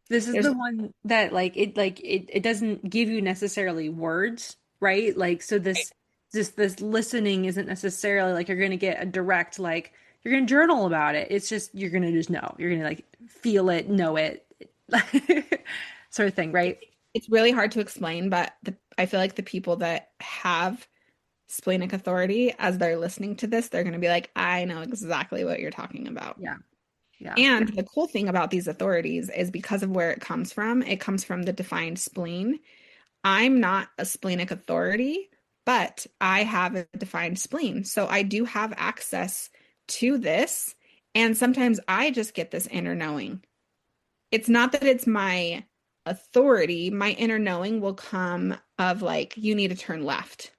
This is There's the one that it doesn't give you necessarily words, right? Like so this listening isn't necessarily like you're gonna get a direct like you're gonna journal about it. It's just you're gonna just know. You're gonna like feel it, know it, sort of thing, right? it's really hard to explain, but I feel like the people that have splenic authority, as they're listening to this, they're going to be like, I know exactly what you're talking about. Yeah. Yeah. And the cool thing about these authorities is because of where it comes from the defined spleen. I'm not a splenic authority, but I have a defined spleen. So I do have access to this. And sometimes I just get this inner knowing. It's not that it's my authority. My inner knowing will come of like, you need to turn left.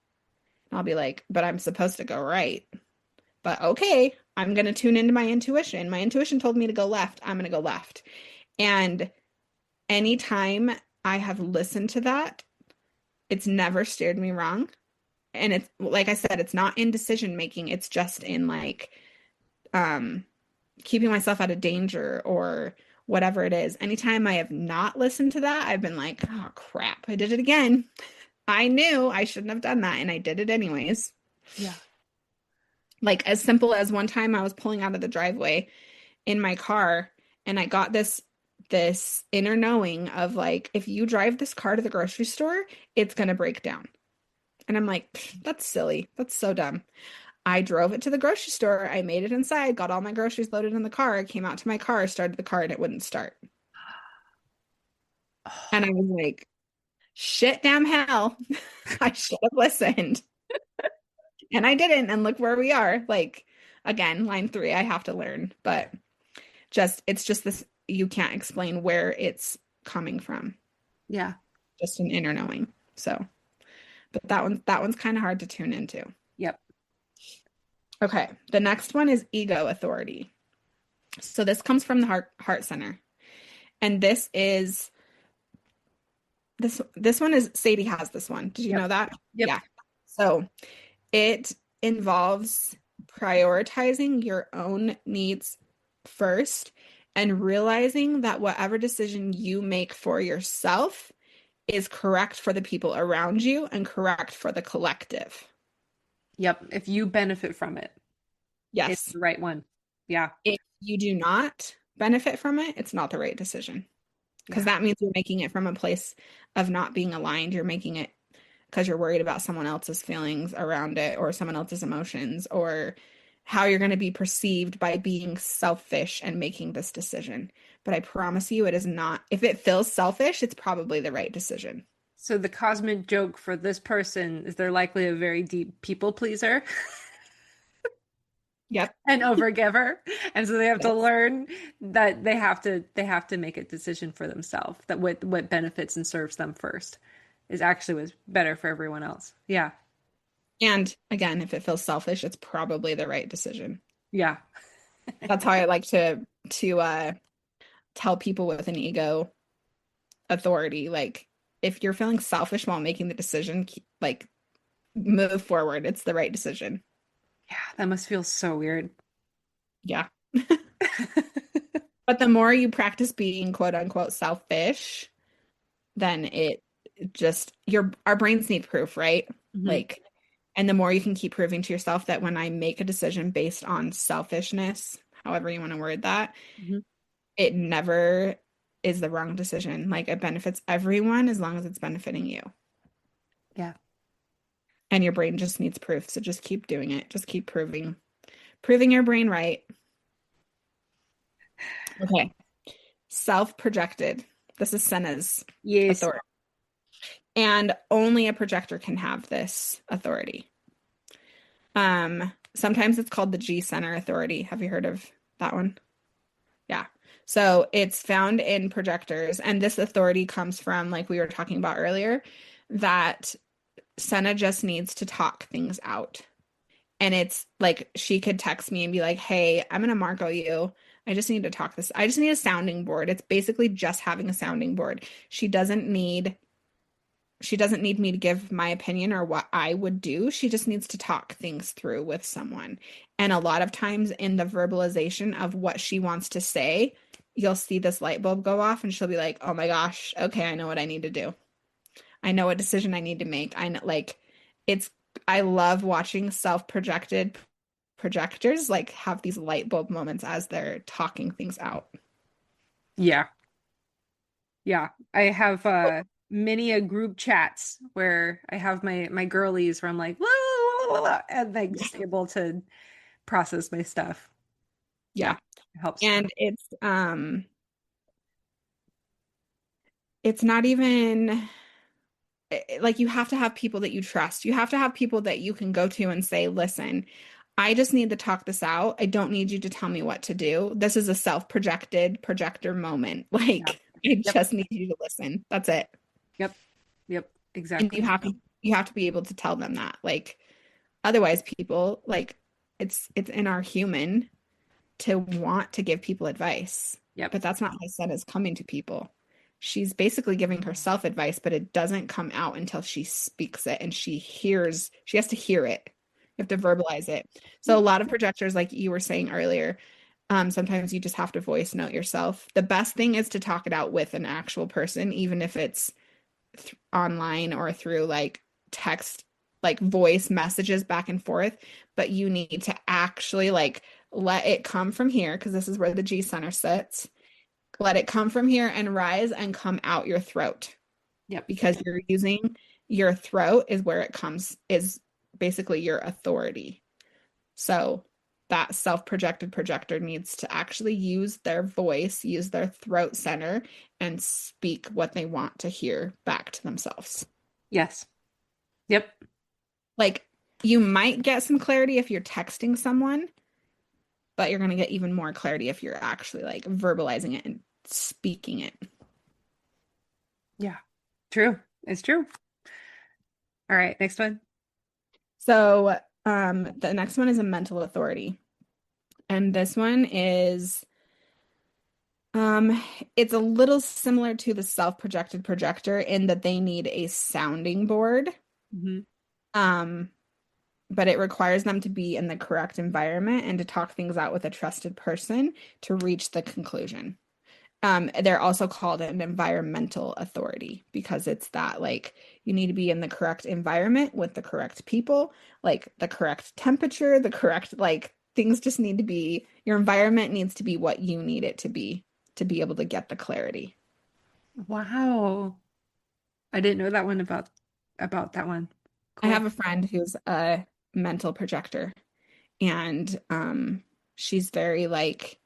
I'll be like, but I'm supposed to go right. But okay, I'm going to tune into my intuition. My intuition told me to go left. I'm going to go left. And anytime I have listened to that, it's never steered me wrong. And it's like I said, it's not in decision making. It's just in like um keeping myself out of danger or whatever it is. Anytime I have not listened to that, I've been like, oh crap, I did it again. I knew I shouldn't have done that, and I did it anyways. Yeah. Like as simple as one time I was pulling out of the driveway in my car and I got this this inner knowing of like, if you drive this car to the grocery store, it's going to break down. And I'm like, that's silly. That's so dumb. I drove it to the grocery store. I made it inside, got all my groceries loaded in the car, came out to my car, started the car, and it wouldn't start. And I was like, shit damn hell. I should have listened. And I didn't. And look where we are. Like, again, line 3, I have to learn. But it's just this, you can't explain where it's coming from. Yeah. Just an inner knowing. So, but that one's kind of hard to tune into. Yep. Okay. The next one is ego authority. So this comes from the heart center. And this one is Sadie has this one. Did you Yep. know that? Yep. Yeah. So it involves prioritizing your own needs first and realizing that whatever decision you make for yourself is correct for the people around you and correct for the collective. Yep. If you benefit from it, it's Yes. the right one. Yeah. If you do not benefit from it, it's not the right decision. Because that means you're making it from a place of not being aligned. You're making it because you're worried about someone else's feelings around it or someone else's emotions or how you're going to be perceived by being selfish and making this decision. But I promise you, it is not. If it feels selfish, it's probably the right decision. So the cosmic joke for this person is they're likely a very deep people pleaser. Yep. An overgiver, and so they have to Yes. learn that they have to make a decision for themselves, that what benefits and serves them first is actually what's better for everyone else. Yeah. And again, if it feels selfish, it's probably the right decision. Yeah. That's how I like to tell people with an ego authority, like if you're feeling selfish while making the decision, like move forward. It's the right decision. Yeah, that must feel so weird. Yeah. But the more you practice being quote unquote selfish, then it just our brains need proof, right? Mhm. Like, and the more you can keep proving to yourself that when I make a decision based on selfishness, however you want to word that, Mhm. it never is the wrong decision. Like it benefits everyone as long as it's benefiting you. Yeah. And your brain just needs proof. So just keep doing it. Just keep proving your brain right. Okay. Self-projected. This is Senna's Yes. authority. And only a projector can have this authority. Sometimes it's called the G center authority. Have you heard of that one? Yeah. So it's found in projectors, and this authority comes from, like we were talking about earlier, that Senna just needs to talk things out. And it's like she could text me and be like, hey, I'm gonna Marco you. I just need to talk this. I just need a sounding board. It's basically just having a sounding board. She doesn't need me to give my opinion or what I would do. She just needs to talk things through with someone. And a lot of times in the verbalization of what she wants to say, you'll see this light bulb go off and she'll be like, oh my gosh, okay, I know what I need to do. I know what decision I need to make. I know, like, I love watching self-projected projectors like have these light bulb moments as they're talking things out. Yeah. Yeah. I have many a group chats where I have my girlies where I'm like, "Whoa, whoa, whoa, whoa," and like just able to process my stuff. Yeah. Yeah. It helps. And it's not even like you have to have people that you trust. You have to have people that you can go to and say, listen, I just need to talk this out. I don't need you to tell me what to do. This is a self-projected projector moment. Yeah. Like, I Yep. just need you to listen. That's it. Yep. Yep. And Exactly. you have to be able to tell them that. Like, otherwise people like it's in our human to want to give people advice. Yep. But that's not how Sen is coming to people. She's basically giving herself advice, but it doesn't come out until she speaks it and she has to hear it. You have to verbalize it. So a lot of projectors, like you were saying earlier, sometimes you just have to voice note yourself. The best thing is to talk it out with an actual person, even if it's online or through like text, like voice messages back and forth. But you need to actually like let it come from here because this is where the G center sits Let it come from here and rise and come out your throat Yep. because you're using your throat is where it comes, is basically your authority. So that self-projected projector needs to actually use their voice, use their throat center, and speak what they want to hear back to themselves. Yes. Yep. Like you might get some clarity if you're texting someone, but you're going to get even more clarity if you're actually like verbalizing it and speaking it. Yeah. True. It's true. All right. Next one. So, the next one is a mental authority. And this one is um it's a little similar to the self-projected projector in that they need a sounding board. Hmm. Um, but it requires them to be in the correct environment and to talk things out with a trusted person to reach the conclusion. They're also called an environmental authority because it's that like you need to be in the correct environment with the correct people, like the correct temperature, the correct like things just need to be, your environment needs to be what you need it to be able to get the clarity. Wow. I didn't know that one about that one. I have Cool. a friend who's a mental projector and she's very like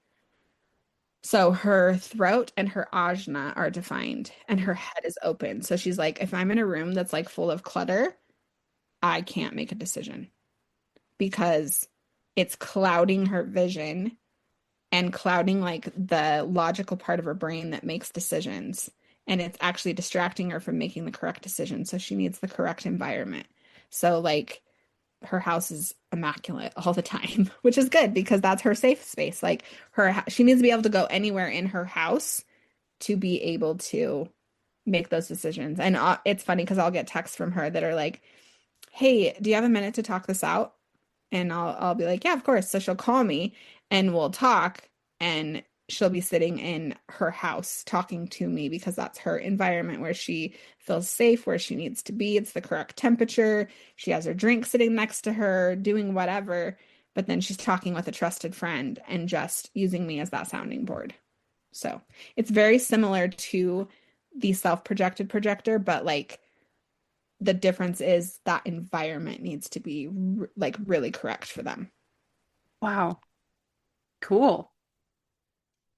so her throat and her ajna are defined and her head is open. So she's like, if I'm in a room that's like full of clutter, I can't make a decision because it's clouding her vision and clouding like the logical part of her brain that makes decisions. And it's actually distracting her from making the correct decision. So she needs the correct environment. So like her house is immaculate all the time, which is good because that's her safe space. Like she needs to be able to go anywhere in her house to be able to make those decisions. And it's funny because I'll get texts from her that are like, "Hey, do you have a minute to talk this out?" And I'll be like, "Yeah, of course." So she'll call me and we'll talk and she'll be sitting in her house talking to me because that's her environment where she feels safe, where she needs to be. It's the correct temperature. She has her drink sitting next to her, doing whatever, but then she's talking with a trusted friend and just using me as that sounding board. So, it's very similar to the self-projected projector, but like the difference is that environment needs to be like really correct for them. Wow. Cool.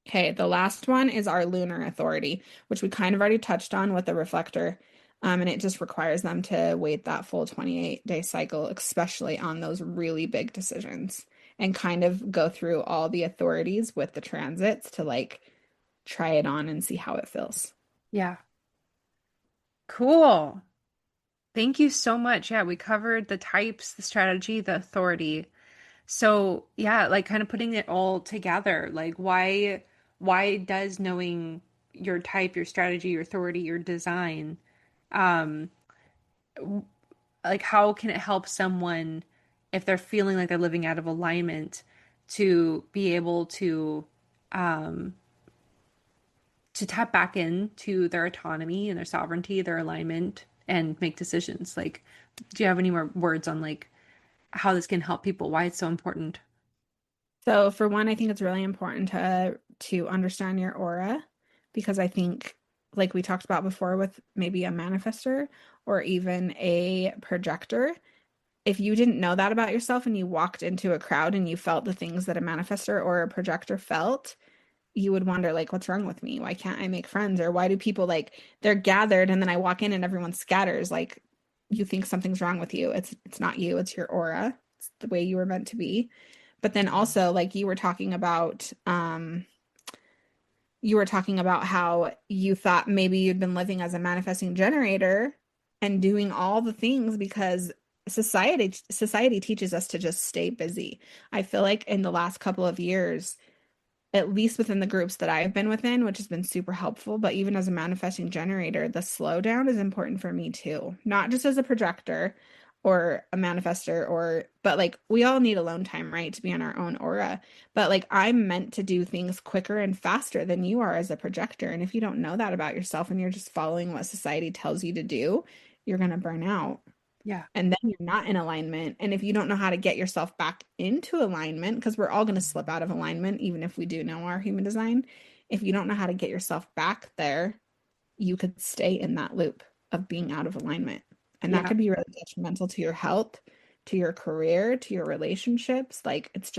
Okay, the last one is our lunar authority, which we kind of already touched on with the reflector. And it just requires them to wait that full 28-day cycle, especially on those really big decisions, and kind of go through all the authorities with the transits to like try it on and see how it feels. Yeah. Cool. Thank you so much. Yeah, we covered the types, the strategy, the authority. So, yeah, like kind of putting it all together. Like why does knowing your type, your strategy, your authority, your design, um, like how can it help someone if they're feeling like they're living out of alignment to be able um to tap back into their autonomy and their sovereignty, their alignment, and make decisions? Like, do you have any more words on like how this can help people, why it's so important? So for one, I think it's really important to understand your aura because I think like we talked about before with maybe a manifester or even a projector, if you didn't know that about yourself and you walked into a crowd and you felt the things that a manifester or a projector felt, you would wonder like what's wrong with me? Why can't I make friends? Or why do people like they're gathered and then I walk in and everyone scatters like you think something's wrong with you. It's not you, it's your aura. It's the way you were meant to be. But then also like you were talking about how you thought maybe you'd been living as a manifesting generator and doing all the things because society teaches us to just stay busy. I feel like in the last couple of years, at least within the groups that I've been within, which has been super helpful, but even as a manifesting generator, the slowdown is important for me too. Not just as a projector or a manifester but like we all need alone time, right, to be on our own aura. But like I'm meant to do things quicker and faster than you are as a projector. And if you don't know that about yourself and you're just following what society tells you to do, you're going to burn out Yeah. and then you're not in alignment. And if you don't know how to get yourself back into alignment, because we're all going to slip out of alignment, even if we do know our human design, if you don't know how to get yourself back there, you could stay in that loop of being out of alignment. And that Yeah. could be really detrimental to your health, to your career, to your relationships. Like it's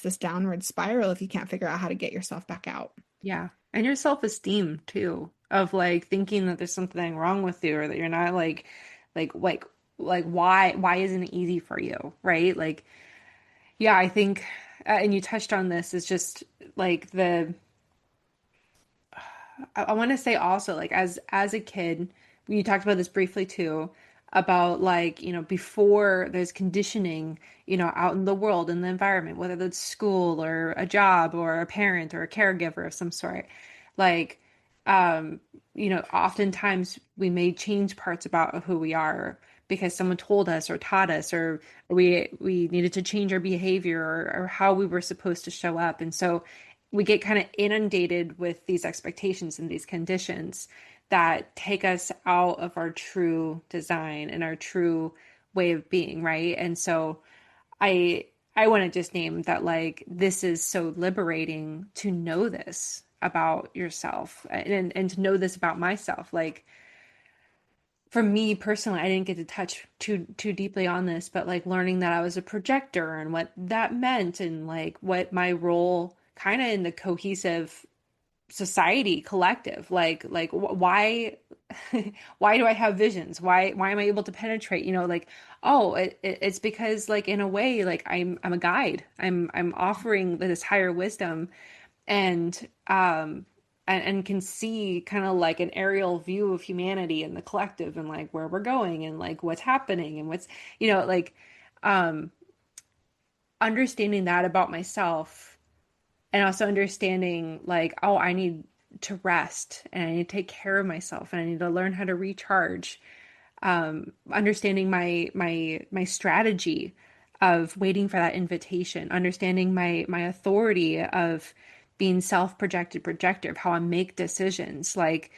this downward spiral if you can't figure out how to get yourself back out. Yeah. And your self-esteem too, of like thinking that there's something wrong with you or that you're not like like why isn't it easy for you, right? Like yeah, I think and you touched on this is just like the I want to say also like as a kid, you talked about this briefly too, about like, before there's conditioning, out in the world, in the environment, whether that's school or a job or a parent or a caregiver of some sort. Like, um, oftentimes we may change parts about who we are because someone told us or taught us or we needed to change our behavior or how we were supposed to show up. And so we get kind of inundated with these expectations and these conditions that take us out of our true design and our true way of being, right? And so I want to just name that like this is so liberating to know this about yourself and to know this about myself. Like for me personally, I didn't get to touch too deeply on this, but like learning that I was a projector and what that meant and like what my role kind of in the cohesive society collective like why why do I have visions, why am I able to penetrate, like oh it's because like in a way like I'm a guide, I'm offering this higher wisdom and and can see kind of like an aerial view of humanity and the collective and like where we're going and like what's happening and what's like um understanding that about myself and also understanding like oh I need to rest and I need to take care of myself and I need to learn how to recharge, understanding my strategy of waiting for that invitation, understanding my authority of being self-projected projector of how I make decisions. Like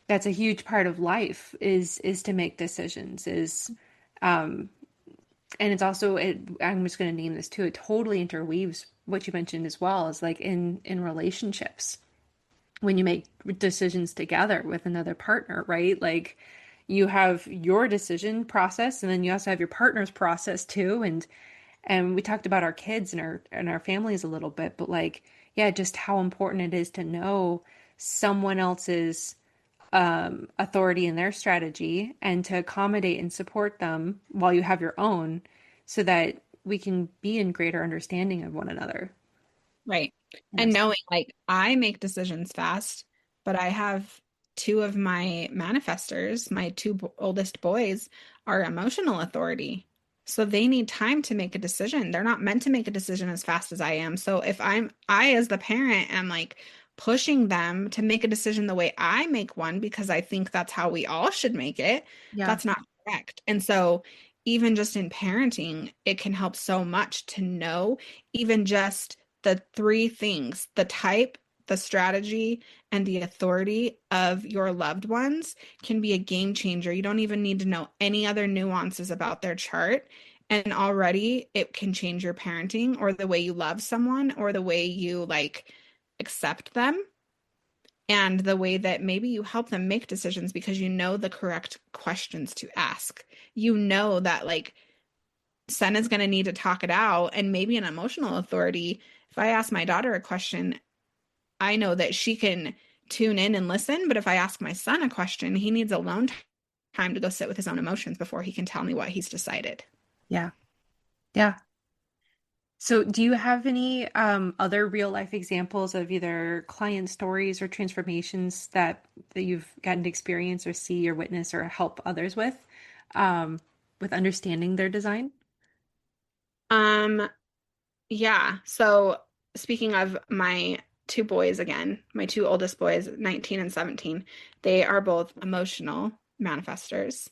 that's a huge part of life is to make decisions is and it's also I'm just going to name this too, it totally interweaves what you mentioned as well as like in relationships when you make decisions together with another partner, right? Like you have your decision process and then you also have your partner's process too. And we talked about our kids and our families a little bit, but like, yeah, just how important it is to know someone else's authority in their strategy and to accommodate and support them while you have your own so that we can be in greater understanding of one another. Right. And Yes. knowing like I make decisions fast, but I have two of my manifestors, my oldest boys, are emotional authority. So they need time to make a decision. They're not meant to make a decision as fast as I am. So if I as the parent am like pushing them to make a decision the way I make one because I think that's how we all should make it, Yeah. that's not correct. And so even just in parenting, it can help so much to know even just the three things, the type, the strategy, and the authority of your loved ones can be a game changer. You don't even need to know any other nuances about their chart. And already it can change your parenting or the way you love someone or the way you like accept them and the way that maybe you help them make decisions because you know the correct questions to ask. You know that like Senna's going to need to talk it out and maybe an emotional authority. If I ask my daughter a question, I know that she can tune in and listen. But if I ask my son a question, he needs alone time to go sit with his own emotions before he can tell me what he's decided. Yeah. Yeah. So, do you have any other real life examples of either client stories or transformations that you've gotten to experience or see or witness or help others um, with understanding their design? Um, yeah. So speaking of my two boys again, my two oldest boys, 19 and 17, they are both emotional manifestors.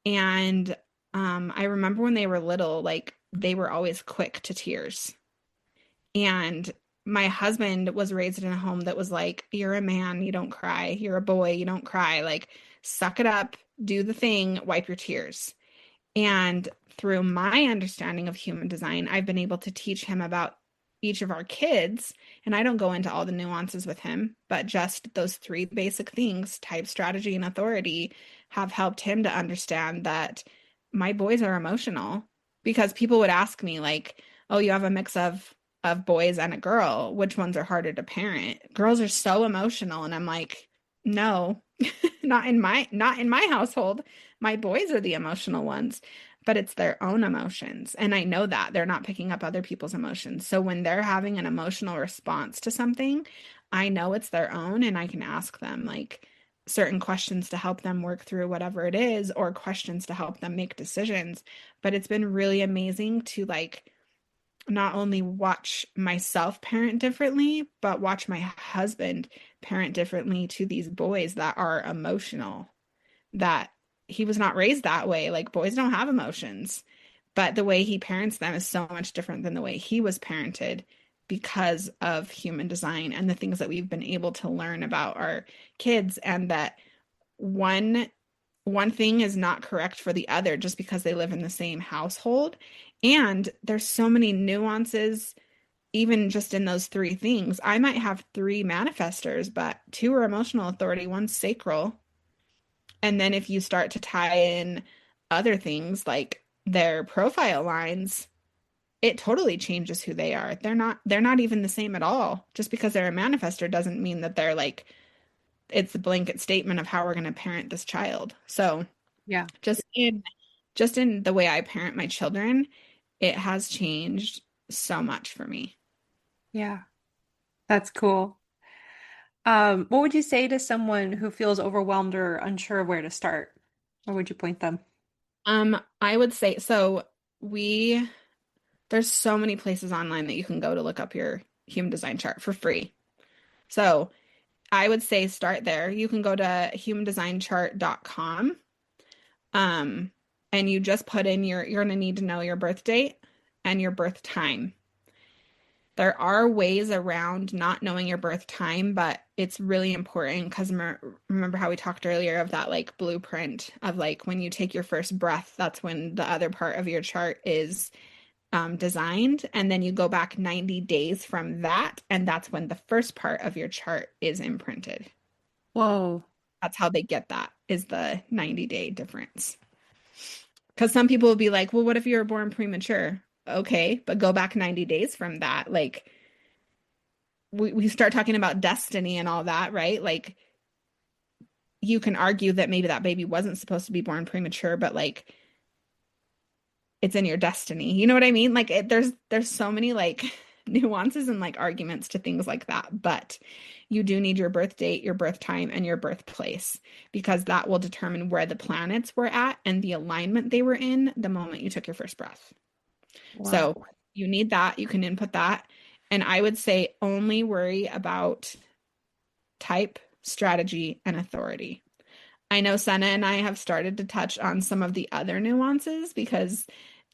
And I remember when they were little, like they were always quick to tears. And my husband was raised in a home that was like, you're a man, you don't cry. You're a boy, you don't cry. Like, suck it up, do the thing, wipe your tears. And through my understanding of human design, I've been able to teach him about each of our kids, and I don't go into all the nuances with him, but just those three basic things, type, strategy, and authority, have helped him to understand that my boys are emotional. Because people would ask me like, "Oh, you have a mix of boys and a girl. Which ones are harder to parent?" Girls are so emotional, and I'm like, "No, not in my household. My boys are the emotional ones." But it's their own emotions. And I know that they're not picking up other people's emotions. So when they're having an emotional response to something, I know it's their own, and I can ask them like certain questions to help them work through whatever it is, or questions to help them make decisions. But it's been really amazing to like not only watch myself parent differently, but watch my husband parent differently to these boys that are emotional, that he was not raised that way. Like boys don't have emotions, but the way he parents them is so much different than the way he was parented because of human design and the things that we've been able to learn about our kids, and that one one thing is not correct for the other just because they live in the same household. And there's so many nuances even just in those three things. I might have three manifestors, but two are emotional authority, one's sacral. And then if you start to tie in other things like their profile lines, it totally changes who they are. They're not even the same at all. Just because they're a manifestor doesn't mean that they're like it's a blanket statement of how we're going to parent this child. So Yeah. just in the way I parent my children, it has changed so much for me. Yeah. That's cool. What would you say to someone who feels overwhelmed or unsure of where to start? Where would you point them? I would say so we there's so many places online that you can go to look up your human design chart for free. So I would say start there. You can go to humandesignchart.com. Um, and you just put in you're going to need to know your birth date and your birth time. There are ways around not knowing your birth time, but it's really important because remember how we talked earlier of that like blueprint of like when you take your first breath, that's when the other part of your chart is designed. And then you go back 90 days from that, and that's when the first part of your chart is imprinted. Whoa. That's how they get that, is the 90-day difference. Because some people will be like, well, what if you were born premature? Okay, but go back 90 days from that. Like, we start talking about destiny and all that, right? Like, you can argue that maybe that baby wasn't supposed to be born premature, but like, it's in your destiny. You know what I mean? Like, there's so many like nuances and like arguments to things like that. But you do need your birth date, your birth time, and your birthplace, because that will determine where the planets were at and the alignment they were in the moment you took your first breath. Wow. So you need that. You can input that. And I would say only worry about type, strategy, and authority. I know Senna and I have started to touch on some of the other nuances because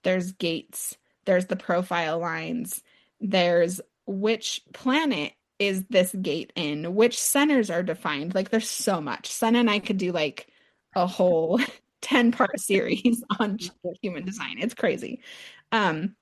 there's gates, there's the profile lines, there's which planet is this gate in, which centers are defined. Like there's so much. Senna and I could do like a whole 10-part series on human design. It's crazy. Um,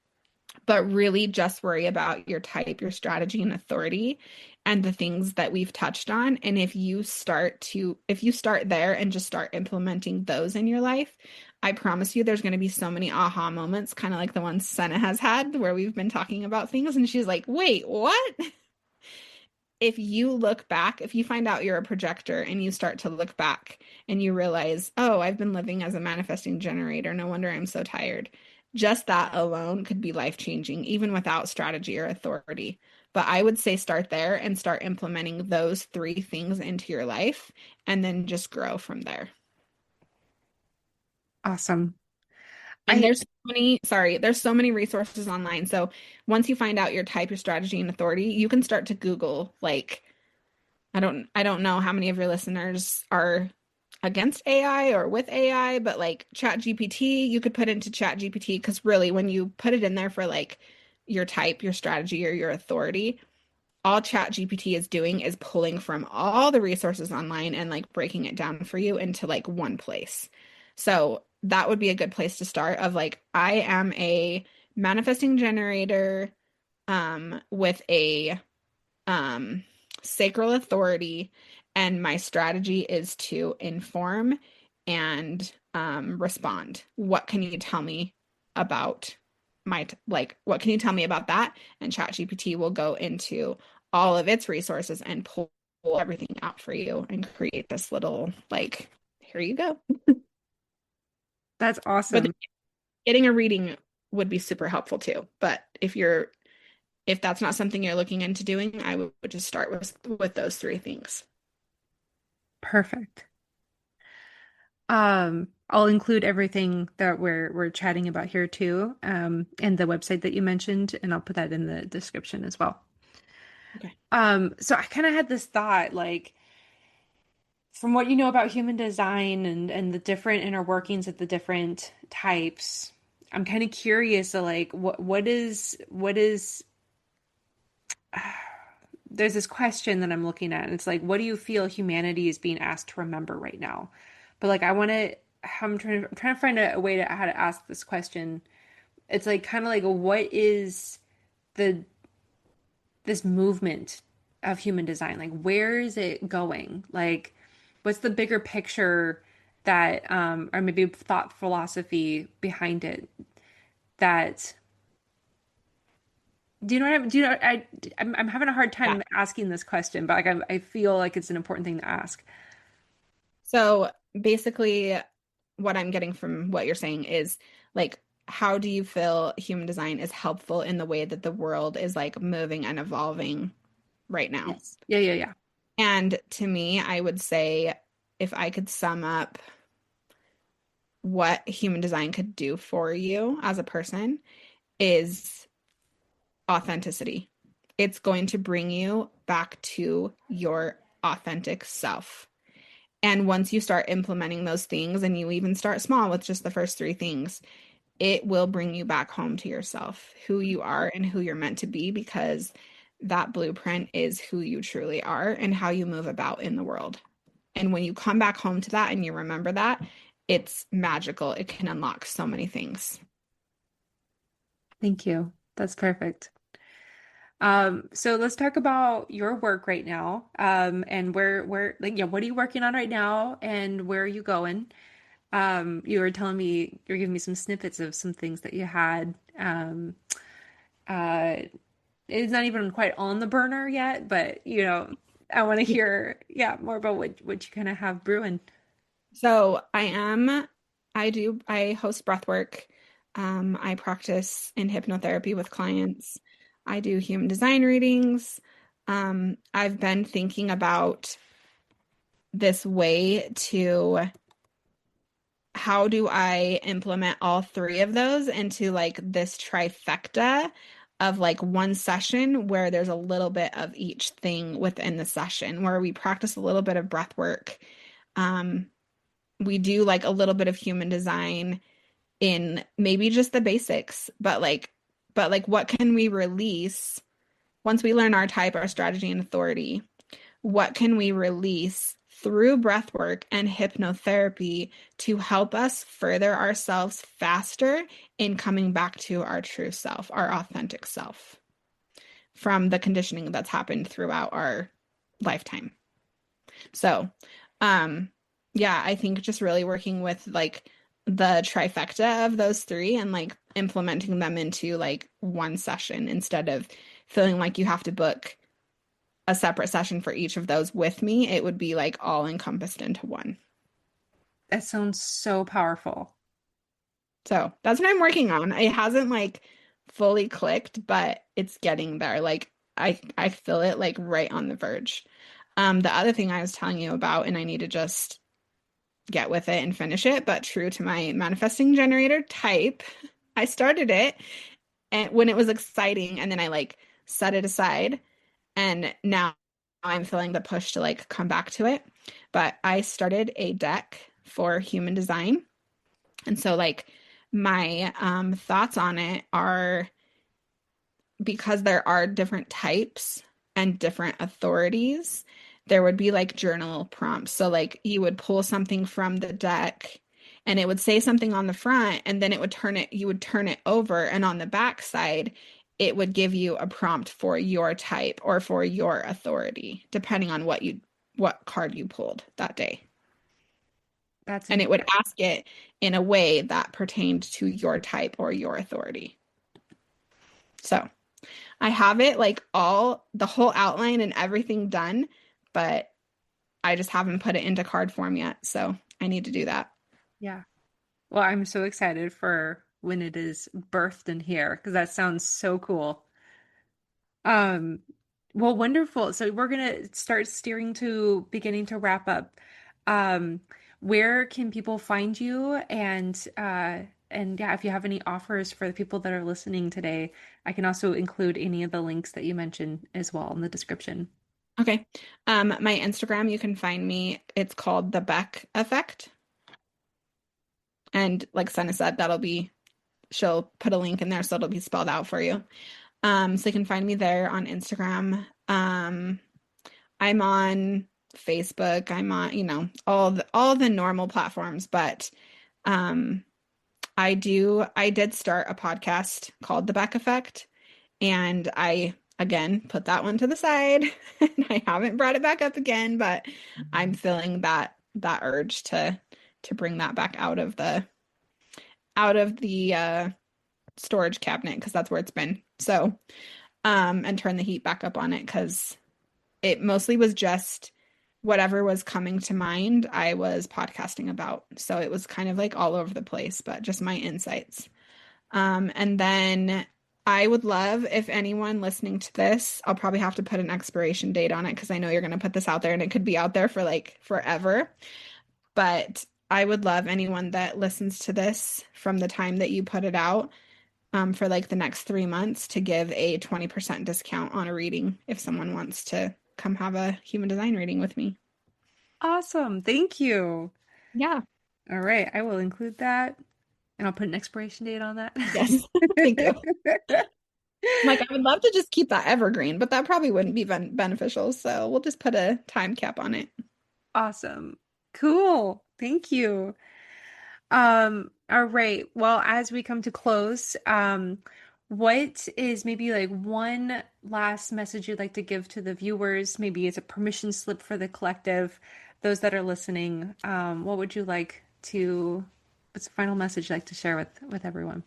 but really just worry about your type, your strategy, and authority, and the things that we've touched on. And if you start there and just start implementing those in your life, I promise you there's going to be so many aha moments, kind of like the ones Senna has had, where we've been talking about things and she's like, wait, what? If you look back, if you find out you're a projector and you start to look back and you realize, oh, I've been living as a manifesting generator. No wonder I'm so tired. Just that alone could be life-changing, even without strategy or authority. But I would say start there and start implementing those three things into your life and then just grow from there. Awesome. And I there's so many resources online. So once you find out your type, your strategy, and authority, you can start to Google like I don't know how many of your listeners are against AI or with AI, but like Chat GPT, you could put into Chat GPT, because really when you put it in there for like your type, your strategy, or your authority, all Chat GPT is doing is pulling from all the resources online and like breaking it down for you into like one place. So that would be a good place to start of like, I am a manifesting generator. with a um, sacral authority, and my strategy is to inform and respond. What can you tell me about what can you tell me about that? And ChatGPT will go into all of its resources and pull everything out for you and create this little like, here you go. That's But awesome. getting a reading would be super helpful too. But if that's not something you're looking into doing, I would just start with those three things. Perfect. I'll include everything that we're chatting about here too, and the website that you mentioned, and I'll put that in the description as well. Okay. So I kind of had this thought, like, from what you know about human design and the different inner workings of the different types, I'm kind of curious to like what is there's this question that I'm looking at, and it's like, what do you feel humanity is being asked to remember right now? But like, I'm trying to find a way to how to ask this question. It's like kind of like, what is the this movement of human design? Like, where is it going? Like, what's the bigger picture that, or maybe thought philosophy behind it? That do you know what I'm, do you know I'm having a hard Yeah. time asking this question, but like I feel like it's an important thing to ask. So basically, what I'm getting from what you're saying is like, how do you feel human design is helpful in the way that the world is like moving and evolving right now? Yes. Yeah, yeah, yeah. And to me, I would say if I could sum up what human design could do for you as a person is authenticity. It's going to bring you back to your authentic self. And once you start implementing those things, and you even start small with just the first three things, it will bring you back home to yourself, who you are and who you're meant to be, because that blueprint is who you truly are and how you move about in the world. And when you come back home to that and you remember that, it's magical. It can unlock so many things. Thank you. That's perfect. So let's talk about your work right now. And where like yeah, what are you working on right now and where are you going? You were telling me you were giving me some snippets of some things that you had. Uh, it's not even quite on the burner yet, but I want to hear, yeah, more about what you kind of have brewing. So I host breathwork. I practice in hypnotherapy with clients. I do human design readings. I've been thinking about this way to how do I implement all three of those into like this trifecta of like one session where there's a little bit of each thing within the session where we practice a little bit of breath work. Um, we do like a little bit of human design in maybe just the basics, but like what can we release once we learn our type, our strategy and authority? What can we release through breath work and hypnotherapy to help us further ourselves faster in coming back to our true self, our authentic self from the conditioning that's happened throughout our lifetime? So, yeah, I think just really working with like the trifecta of those three and like implementing them into like one session instead of feeling like you have to book a separate session for each of those with me. It would be like all encompassed into one. That sounds so powerful. So that's what I'm working on. It hasn't like fully clicked, but it's getting there. Like I feel it like right on the verge. The other thing I was telling you about, and I need to just get with it and finish it, but true to my manifesting generator type, I started it and when it was exciting, and then I like set it aside, and now I'm feeling the push to like come back to it. But I started a deck for human design. And so like my thoughts on it are, because there are different types and different authorities, there would be like journal prompts. So like you would pull something from the deck and it would say something on the front, and then you would turn it over, and on the back side it would give you a prompt for your type or for your authority, depending on what card you pulled that day. That's And it would incredible. ask it in a way that pertained to your type or your authority. So I have it like the whole outline and everything done, but I just haven't put it into card form yet. So I need to do that. Yeah. Well, I'm so excited for when it is birthed in here because that sounds so cool. Um, well, wonderful. So we're gonna start steering to beginning to wrap up. Um, where can people find you? And yeah, if you have any offers for the people that are listening today, I can also include any of the links that you mentioned as well in the description. Okay. My Instagram, you can find me. It's called the Beck Effect. And like Senna said, she'll put a link in there so it'll be spelled out for you. So you can find me there on Instagram. I'm on Facebook. I'm on, all the normal platforms, but um I did start a podcast called The Beck Effect, and I again put that one to the side and I haven't brought it back up again, but I'm feeling that urge to bring that back out of the storage cabinet because that's where it's been. So, and turn the heat back up on it because it mostly was just whatever was coming to mind, I was podcasting about. So it was kind of like all over the place, but just my insights. And then I would love if anyone listening to this, I'll probably have to put an expiration date on it because I know you're going to put this out there and it could be out there for like forever. But I would love anyone that listens to this from the time that you put it out, for like the next 3 months to give a 20% discount on a reading if someone wants to come have a human design reading with me. Awesome. Thank you. Yeah. All right, I will include that and I'll put an expiration date on that. Yes. Thank you. Like, I would love to just keep that evergreen, but that probably wouldn't be beneficial. So we'll just put a time cap on it. Awesome. Cool. Thank you. All right. Well, as we come to close, what is maybe like one last message you'd like to give to the viewers? Maybe it's a permission slip for the collective, those that are listening. What would you like to, what's the final message you'd like to share with everyone?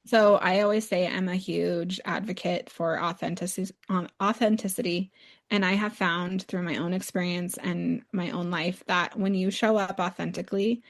So I always say I'm a huge advocate for authenticity. And I have found through my own experience and my own life that when you show up authentically,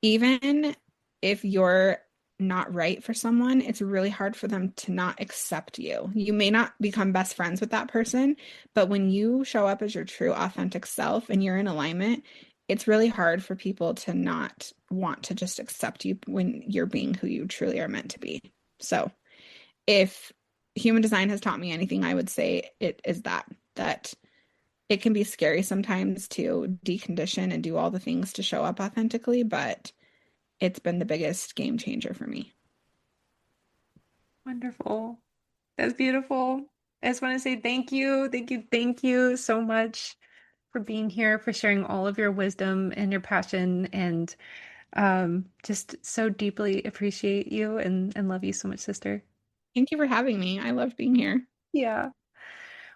even if you're not right for someone, it's really hard for them to not accept you. You may not become best friends with that person, but when you show up as your true, authentic self and you're in alignment, it's really hard for people to not want to just accept you when you're being who you truly are meant to be. So, if human design has taught me anything, I would say it is that it can be scary sometimes to decondition and do all the things to show up authentically, but it's been the biggest game changer for me. Wonderful. That's beautiful. I just want to say thank you, thank you, thank you so much for being here, for sharing all of your wisdom and your passion, and just so deeply appreciate you and love you so much, sister. Thank you for having me. I loved being here. Yeah.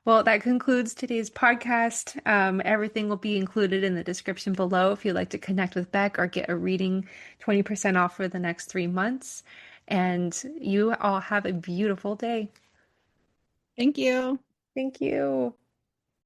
Well, that concludes today's podcast. Everything will be included in the description below if you'd like to connect with Beck or get a reading 20% off for the next 3 months. And you all have a beautiful day. Thank you. Thank you.